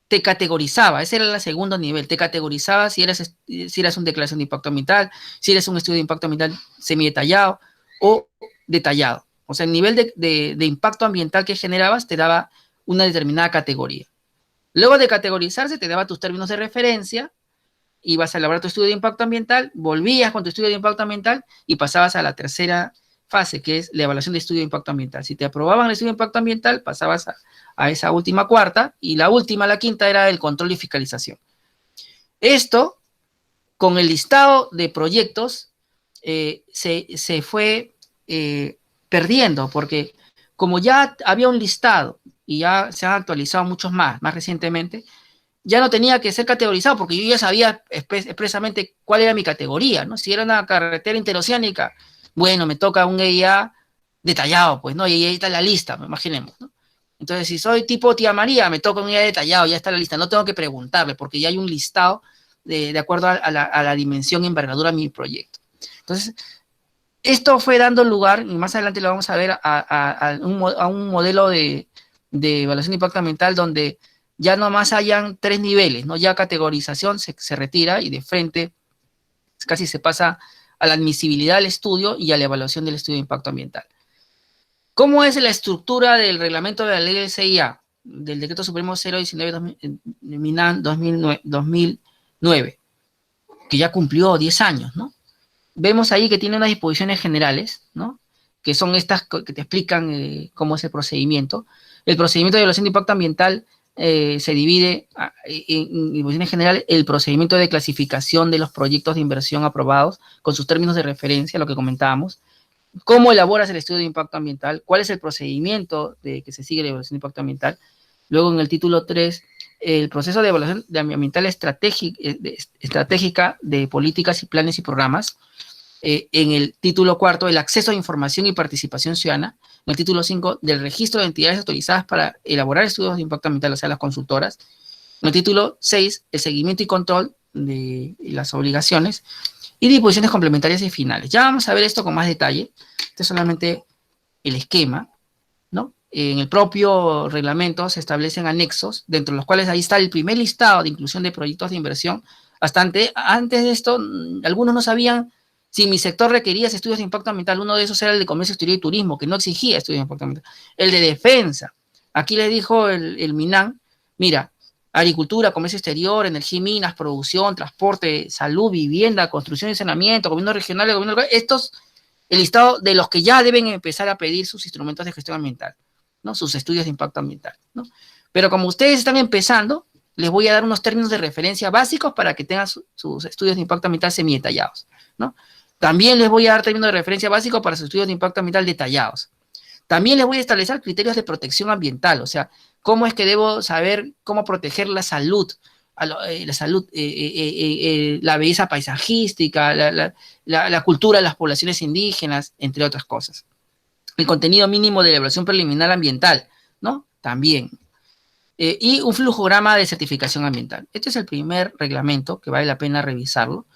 te categorizaba, ese era el segundo nivel, te categorizaba si eras una declaración de impacto ambiental, si eres un estudio de impacto ambiental semidetallado o detallado. O sea, el nivel de impacto ambiental que generabas te daba una determinada categoría. Luego de categorizarse, te daba tus términos de referencia, ibas a elaborar tu estudio de impacto ambiental, volvías con tu estudio de impacto ambiental y pasabas a la tercera fase, que es la evaluación de estudio de impacto ambiental. Si te aprobaban el estudio de impacto ambiental, pasabas a esa última cuarta, y la última, la quinta, era el control y fiscalización. Esto, con el listado de proyectos, se fue perdiendo, porque como ya había un listado y ya se han actualizado muchos más recientemente, ya no tenía que ser categorizado, porque yo ya sabía expresamente cuál era mi categoría, ¿no? Si era una carretera interoceánica, bueno, me toca un EIA detallado, pues, ¿no? Y ahí está la lista, imaginemos, ¿no? Entonces, si soy tipo tía María, me toca un EIA detallado, ya está la lista, no tengo que preguntarle, porque ya hay un listado de acuerdo a la dimensión y envergadura de mi proyecto. Entonces, esto fue dando lugar, y más adelante lo vamos a ver, a un modelo de evaluación de impacto ambiental donde ya nomás hayan 3 niveles, ¿no? Ya categorización se retira y de frente casi se pasa a la admisibilidad del estudio y a la evaluación del estudio de impacto ambiental. ¿Cómo es la estructura del reglamento de la ley del CIA, del Decreto Supremo 019-2009, que ya cumplió 10 años, ¿no? Vemos ahí que tiene unas disposiciones generales, ¿no? Que son estas que te explican cómo es el procedimiento. El procedimiento de evaluación de impacto ambiental se divide en disposiciones generales el procedimiento de clasificación de los proyectos de inversión aprobados con sus términos de referencia, lo que comentábamos. ¿Cómo elaboras el estudio de impacto ambiental? ¿Cuál es el procedimiento que se sigue la evaluación de impacto ambiental? Luego, en el título 3, el proceso de evaluación ambiental estratégica de políticas y planes y programas. En el título 4, el acceso a información y participación ciudadana. En el título 5, del registro de entidades autorizadas para elaborar estudios de impacto ambiental, o sea, las consultoras. En el título 6, el seguimiento y control de las obligaciones. Y disposiciones complementarias y finales. Ya vamos a ver esto con más detalle. Este es solamente el esquema, ¿no? En el propio reglamento se establecen anexos, dentro de los cuales ahí está el primer listado de inclusión de proyectos de inversión. Antes de esto, algunos no sabían si mi sector requería estudios de impacto ambiental. Uno de esos era el de comercio exterior y turismo, que no exigía estudios de impacto ambiental. El de defensa. Aquí le dijo el MINAN, mira, agricultura, comercio exterior, energía y minas, producción, transporte, salud, vivienda, construcción y saneamiento, gobierno regional, gobierno local, el listado de los que ya deben empezar a pedir sus instrumentos de gestión ambiental, ¿no? Sus estudios de impacto ambiental, ¿no? Pero como ustedes están empezando, les voy a dar unos términos de referencia básicos para que tengan sus estudios de impacto ambiental semidetallados, ¿no? También les voy a dar términos de referencia básicos para sus estudios de impacto ambiental detallados. También les voy a establecer criterios de protección ambiental, o sea, cómo es que debo saber cómo proteger la salud, la belleza paisajística, la cultura de las poblaciones indígenas, entre otras cosas. El contenido mínimo de la evaluación preliminar ambiental, ¿no? También. Y un flujograma de certificación ambiental. Este es el primer reglamento que vale la pena revisarlo.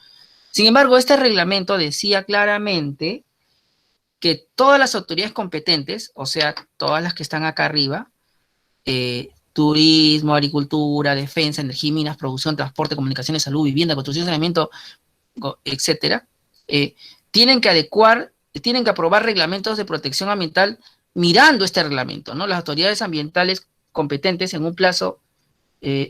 Sin embargo, este reglamento decía claramente que todas las autoridades competentes, o sea, todas las que están acá arriba, turismo, agricultura, defensa, energía, minas, producción, transporte, comunicaciones, salud, vivienda, construcción, saneamiento, etcétera, tienen que aprobar reglamentos de protección ambiental mirando este reglamento, ¿no? Las autoridades ambientales competentes en un plazo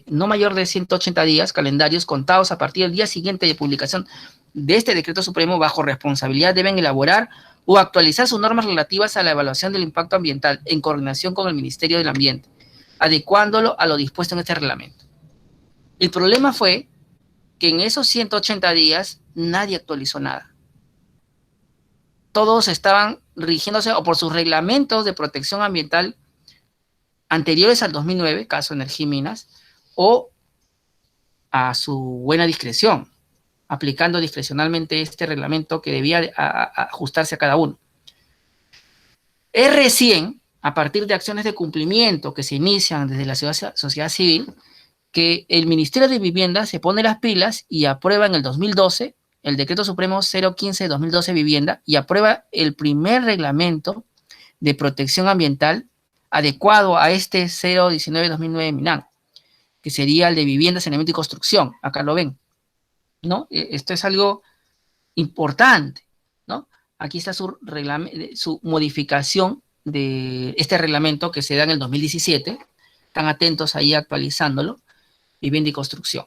no mayor de 180 días calendarios contados a partir del día siguiente de publicación de este decreto supremo bajo responsabilidad deben elaborar o actualizar sus normas relativas a la evaluación del impacto ambiental en coordinación con el Ministerio del Ambiente, adecuándolo a lo dispuesto en este reglamento. El problema fue que en esos 180 días nadie actualizó nada. Todos estaban rigiéndose o por sus reglamentos de protección ambiental anteriores al 2009, caso Energía y Minas, o a su buena discreción, aplicando discrecionalmente este reglamento que debía ajustarse a cada uno. Es recién, a partir de acciones de cumplimiento que se inician desde la sociedad civil, que el Ministerio de Vivienda se pone las pilas y aprueba en el 2012 el Decreto Supremo 015 de 2012 Vivienda y aprueba el primer reglamento de protección ambiental adecuado a este 019 2009 MINAM, que sería el de vivienda, saneamiento y construcción. Acá lo ven, ¿no? Esto es algo importante, ¿no? Aquí está su modificación de este reglamento que se da en el 2017. Están atentos ahí actualizándolo. Vivienda y construcción.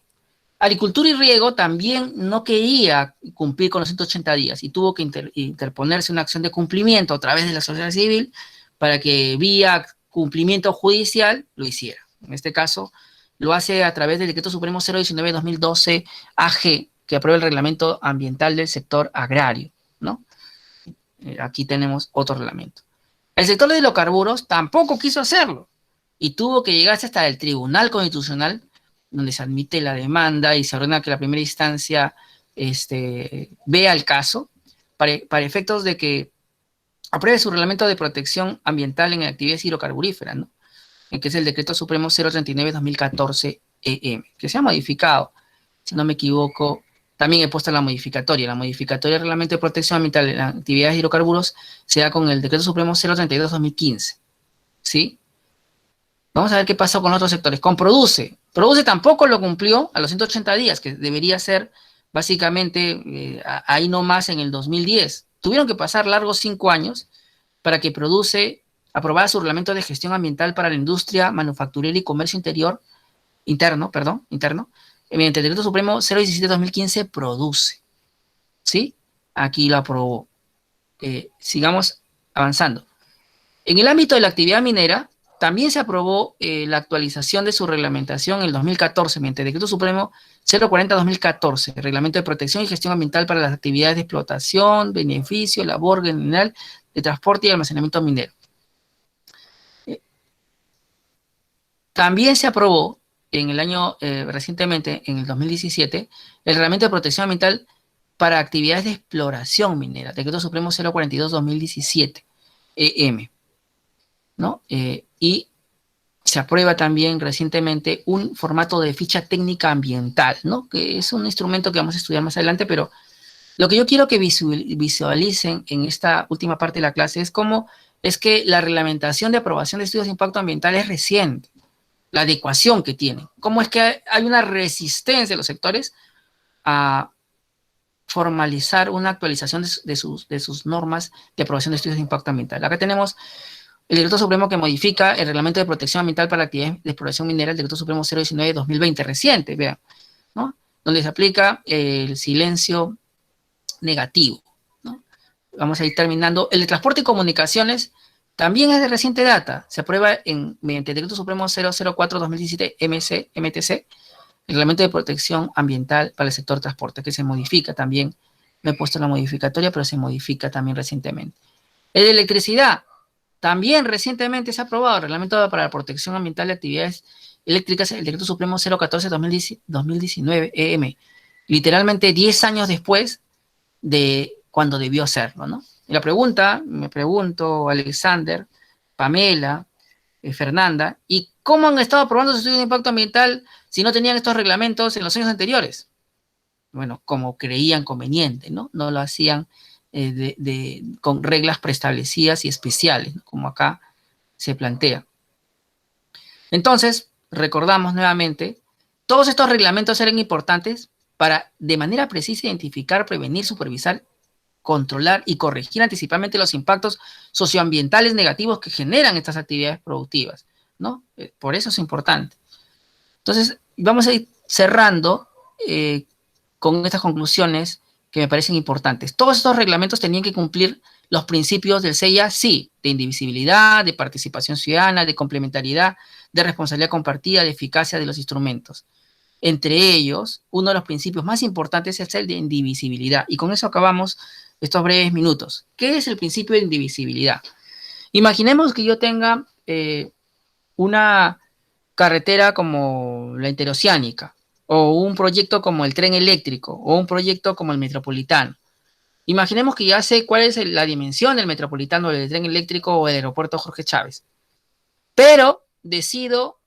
Agricultura y riego también no quería cumplir con los 180 días y tuvo que interponerse una acción de cumplimiento a través de la sociedad civil para que vía cumplimiento judicial lo hiciera. En este caso, lo hace a través del Decreto Supremo 019-2012 AG, que aprueba el reglamento ambiental del sector agrario, ¿no? Aquí tenemos otro reglamento. El sector de hidrocarburos tampoco quiso hacerlo y tuvo que llegarse hasta el Tribunal Constitucional, donde se admite la demanda y se ordena que la primera instancia vea el caso para efectos de que apruebe su reglamento de protección ambiental en actividades hidrocarburíferas, ¿no? Que es el Decreto Supremo 039-2014 EM, que se ha modificado, si no me equivoco, también he puesto la modificatoria. La modificatoria del reglamento de protección ambiental en actividades hidrocarburos se da con el Decreto Supremo 032-2015, ¿sí? Vamos a ver qué pasó con otros sectores. Con Produce. Produce tampoco lo cumplió a los 180 días, que debería ser básicamente ahí nomás en el 2010. Tuvieron que pasar largos 5 años para que Produce aprobara su reglamento de gestión ambiental para la industria manufacturera y comercio interno, mediante el Decreto Supremo 017-2015 Produce. ¿Sí? Aquí lo aprobó. Sigamos avanzando. En el ámbito de la actividad minera, también se aprobó la actualización de su reglamentación en el 2014 mediante el Decreto Supremo 040-2014, Reglamento de Protección y Gestión Ambiental para las actividades de explotación, beneficio, labor general, de transporte y almacenamiento minero. También se aprobó en el año recientemente, en el 2017, el Reglamento de Protección Ambiental para actividades de exploración minera, Decreto Supremo 042-2017, EM, ¿no? Y se aprueba también recientemente un formato de ficha técnica ambiental, ¿no? Que es un instrumento que vamos a estudiar más adelante, pero lo que yo quiero que visualicen en esta última parte de la clase es cómo es que la reglamentación de aprobación de estudios de impacto ambiental es reciente, la adecuación que tiene, cómo es que hay una resistencia de los sectores a formalizar una actualización de sus normas de aprobación de estudios de impacto ambiental. Acá tenemos el Decreto Supremo que modifica el Reglamento de Protección Ambiental para actividades de exploración minera, el Decreto Supremo 019-2020, reciente, vean, ¿no? Donde se aplica el silencio negativo, ¿no? Vamos a ir terminando. El de transporte y comunicaciones también es de reciente data. Se aprueba mediante el Decreto Supremo 004-2017 MTC, el Reglamento de Protección Ambiental para el sector transporte, que se modifica también me he puesto la modificatoria, pero se modifica también recientemente. El de electricidad, también recientemente se ha aprobado el Reglamento para la Protección Ambiental de Actividades Eléctricas, el Decreto Supremo 014-2019 EM, literalmente 10 años después de cuando debió hacerlo, ¿no? Y la pregunta, me pregunto, Alexander, Pamela, Fernanda, ¿y cómo han estado aprobando su estudio de impacto ambiental si no tenían estos reglamentos en los años anteriores? Bueno, como creían conveniente, ¿no? No lo hacían con reglas preestablecidas y especiales, ¿no? Como acá se plantea. Entonces, recordamos nuevamente, todos estos reglamentos eran importantes para, de manera precisa, identificar, prevenir, supervisar, controlar y corregir anticipadamente los impactos socioambientales negativos que generan estas actividades productivas, ¿no? Por eso es importante. Entonces, vamos a ir cerrando con estas conclusiones que me parecen importantes. Todos estos reglamentos tenían que cumplir los principios del CEIA, sí, de indivisibilidad, de participación ciudadana, de complementariedad, de responsabilidad compartida, de eficacia de los instrumentos. Entre ellos, uno de los principios más importantes es el de indivisibilidad. Y con eso acabamos estos breves minutos. ¿Qué es el principio de indivisibilidad? Imaginemos que yo tenga una carretera como la interoceánica, o un proyecto como el tren eléctrico, o un proyecto como el metropolitano. Imaginemos que ya sé cuál es la dimensión del metropolitano, del tren eléctrico o del aeropuerto Jorge Chávez. Pero decido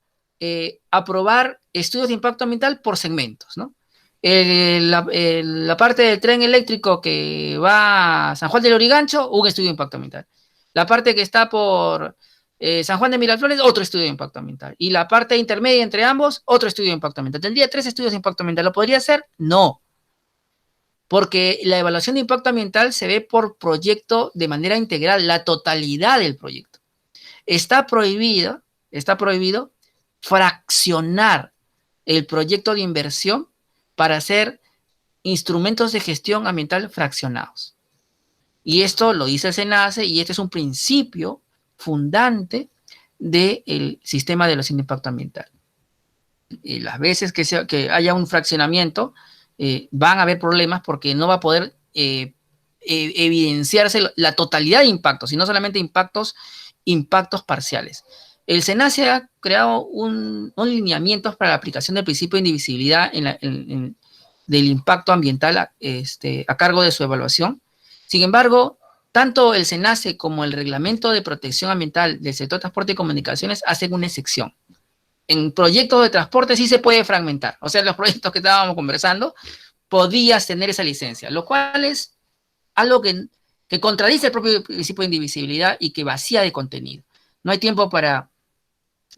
aprobar estudios de impacto ambiental por segmentos, ¿no? La parte del tren eléctrico que va a San Juan del Lurigancho, un estudio de impacto ambiental. La parte que está por San Juan de Miraflores, otro estudio de impacto ambiental. Y la parte intermedia entre ambos, otro estudio de impacto ambiental. ¿Tendría 3 estudios de impacto ambiental? ¿Lo podría hacer? No. Porque la evaluación de impacto ambiental se ve por proyecto de manera integral, la totalidad del proyecto. Está prohibido fraccionar el proyecto de inversión para hacer instrumentos de gestión ambiental fraccionados. Y esto lo dice el SENACE y este es un principio fundante del sistema de evaluación de impacto ambiental. Y las veces que haya un fraccionamiento, van a haber problemas porque no va a poder evidenciarse la totalidad de impactos, sino solamente impactos parciales. El SENACE ha creado unos lineamientos para la aplicación del principio de indivisibilidad del impacto ambiental a cargo de su evaluación. Sin embargo, tanto el SENACE como el Reglamento de Protección Ambiental del Sector de Transporte y Comunicaciones hacen una excepción. En proyectos de transporte sí se puede fragmentar. O sea, los proyectos que estábamos conversando, podías tener esa licencia, lo cual es algo que contradice el propio principio de indivisibilidad y que vacía de contenido. No hay tiempo para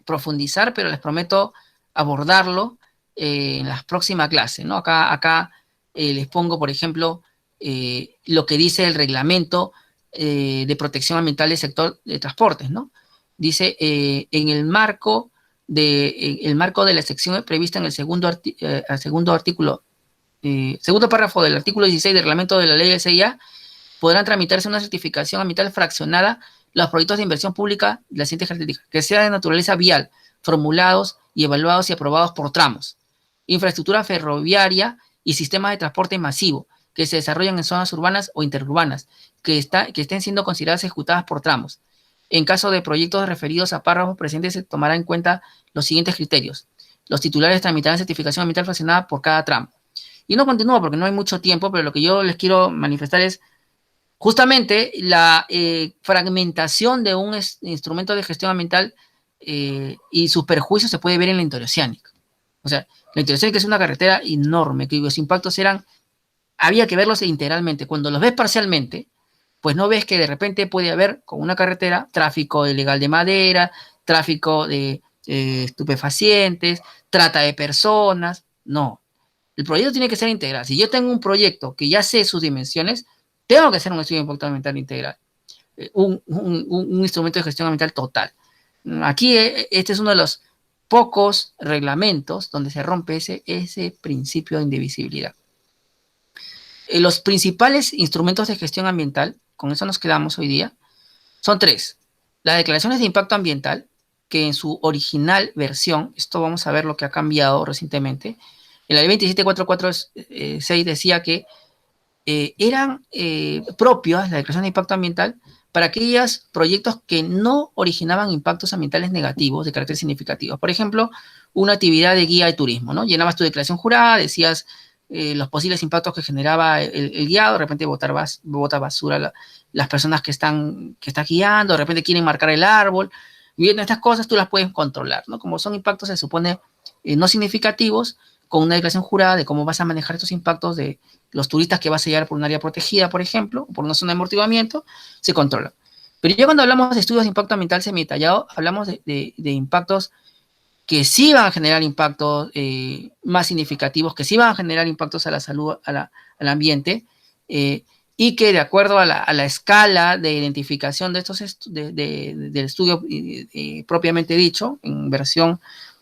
profundizar, pero les prometo abordarlo en las próximas clases, ¿no? Acá les pongo, por ejemplo, lo que dice el reglamento de protección ambiental del sector de transportes, ¿no? Dice, en el marco de la sección prevista en el segundo artículo, segundo párrafo del artículo 16 del reglamento de la ley del CIA, podrán tramitarse una certificación ambiental fraccionada los proyectos de inversión pública de las siguientes características, que sean de naturaleza vial, formulados y evaluados y aprobados por tramos, infraestructura ferroviaria y sistemas de transporte masivo, que se desarrollan en zonas urbanas o interurbanas, que estén siendo consideradas ejecutadas por tramos. En caso de proyectos referidos a párrafos presentes, se tomará en cuenta los siguientes criterios. Los titulares tramitarán certificación ambiental fraccionada por cada tramo. Y no continúo porque no hay mucho tiempo, pero lo que yo les quiero manifestar es justamente la fragmentación de un instrumento de gestión ambiental y sus perjuicios se puede ver en la interoceánica. O sea, la interoceánica es una carretera enorme, que los impactos había que verlos integralmente. Cuando los ves parcialmente, pues no ves que de repente puede haber con una carretera tráfico ilegal de madera, tráfico de estupefacientes, trata de personas. No, el proyecto tiene que ser integral. Si yo tengo un proyecto que ya sé sus dimensiones, tengo que hacer un estudio de impacto ambiental integral, un instrumento de gestión ambiental total. Aquí este es uno de los pocos reglamentos donde se rompe ese principio de indivisibilidad. Los principales instrumentos de gestión ambiental, con eso nos quedamos hoy día, son 3. Las declaraciones de impacto ambiental, que en su original versión, esto vamos a ver lo que ha cambiado recientemente, en la ley 27446 decía que eran propias, la declaración de impacto ambiental, para aquellos proyectos que no originaban impactos ambientales negativos de carácter significativo. Por ejemplo, una actividad de guía de turismo, ¿no? Llenabas tu declaración jurada, decías los posibles impactos que generaba el guiado, de repente bota basura las personas que estás guiando, de repente quieren marcar el árbol. Viendo estas cosas tú las puedes controlar, ¿no? Como son impactos, se supone, no significativos, con una declaración jurada de cómo vas a manejar estos impactos de los turistas que vas a llevar por un área protegida, por ejemplo, por una zona de amortiguamiento, se controla. Pero ya cuando hablamos de estudios de impacto ambiental semi-detallado, hablamos de impactos que sí van a generar impactos más significativos, que sí van a generar impactos a la salud, al ambiente, y que de acuerdo a la escala de identificación de estos del estudio propiamente dicho, en versión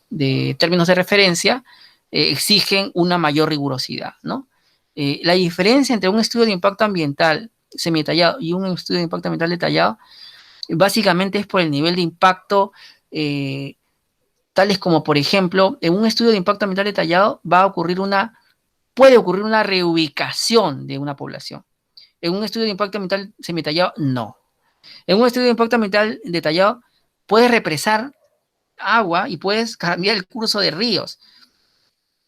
de términos de referencia, exigen una mayor rigurosidad, ¿no? La diferencia entre un estudio de impacto ambiental semi-detallado y un estudio de impacto ambiental detallado, básicamente es por el nivel de impacto, tales como, por ejemplo, en un estudio de impacto ambiental detallado puede ocurrir una reubicación de una población. En un estudio de impacto ambiental semi-detallado, no. En un estudio de impacto ambiental detallado, puedes represar agua y puedes cambiar el curso de ríos.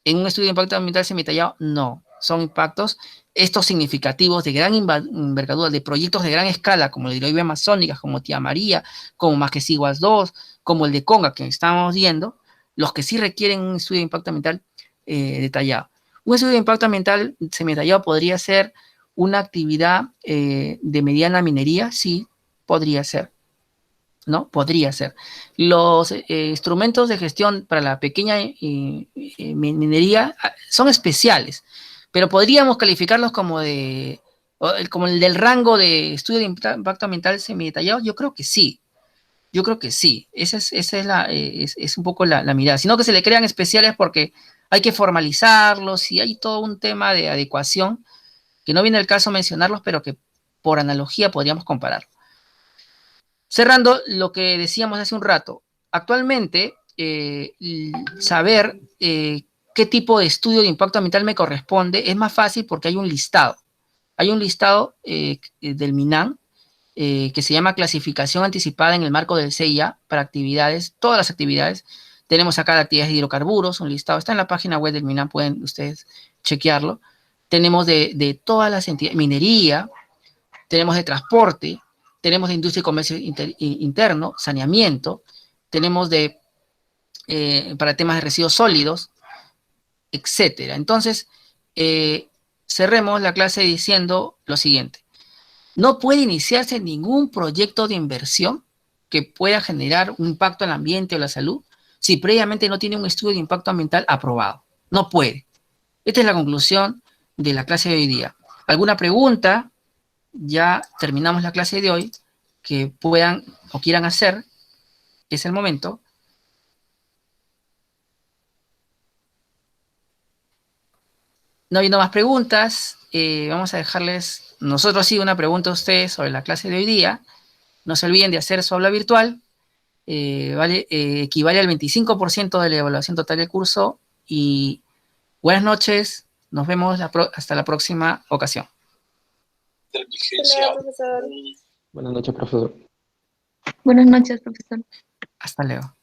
En un estudio de impacto ambiental semi-detallado, no. Son impactos estos significativos de gran envergadura, de proyectos de gran escala, como el de Hidrovía Amazónica, como Tía María, como Maquesiguas 2, como el de Conga, que estábamos viendo, los que sí requieren un estudio de impacto ambiental detallado. Un estudio de impacto ambiental semi-detallado podría ser una actividad de mediana minería, sí, podría ser, ¿no? Podría ser. Los instrumentos de gestión para la pequeña minería son especiales, pero podríamos calificarlos como como el del rango de estudio de impacto ambiental semi-detallado. Yo creo que sí. Yo creo que sí. Esa es un poco la mirada. Sino que se le crean especiales porque hay que formalizarlos y hay todo un tema de adecuación que no viene al caso mencionarlos, pero que por analogía podríamos comparar. Cerrando lo que decíamos hace un rato, actualmente saber qué tipo de estudio de impacto ambiental me corresponde es más fácil porque hay un listado. Hay un listado del MINAM que se llama clasificación anticipada en el marco del CIA para actividades, todas las actividades. Tenemos acá de actividades de hidrocarburos, un listado, está en la página web del MINAM, pueden ustedes chequearlo. Tenemos de todas las entidades, minería, tenemos de transporte, tenemos de industria y comercio interno, saneamiento, tenemos para temas de residuos sólidos, etcétera. Entonces, cerremos la clase diciendo lo siguiente. No puede iniciarse ningún proyecto de inversión que pueda generar un impacto al ambiente o la salud si previamente no tiene un estudio de impacto ambiental aprobado. No puede. Esta es la conclusión de la clase de hoy día. ¿Alguna pregunta? Ya terminamos la clase de hoy, que puedan o quieran hacer, es el momento. No habiendo más preguntas, vamos a dejarles nosotros sí una pregunta a ustedes sobre la clase de hoy día. No se olviden de hacer su aula virtual, equivale al 25% de la evaluación total del curso. Y buenas noches, nos vemos hasta la próxima ocasión. Hola, profesor. Buenas noches, profesor. Buenas noches, profesor. Hasta luego.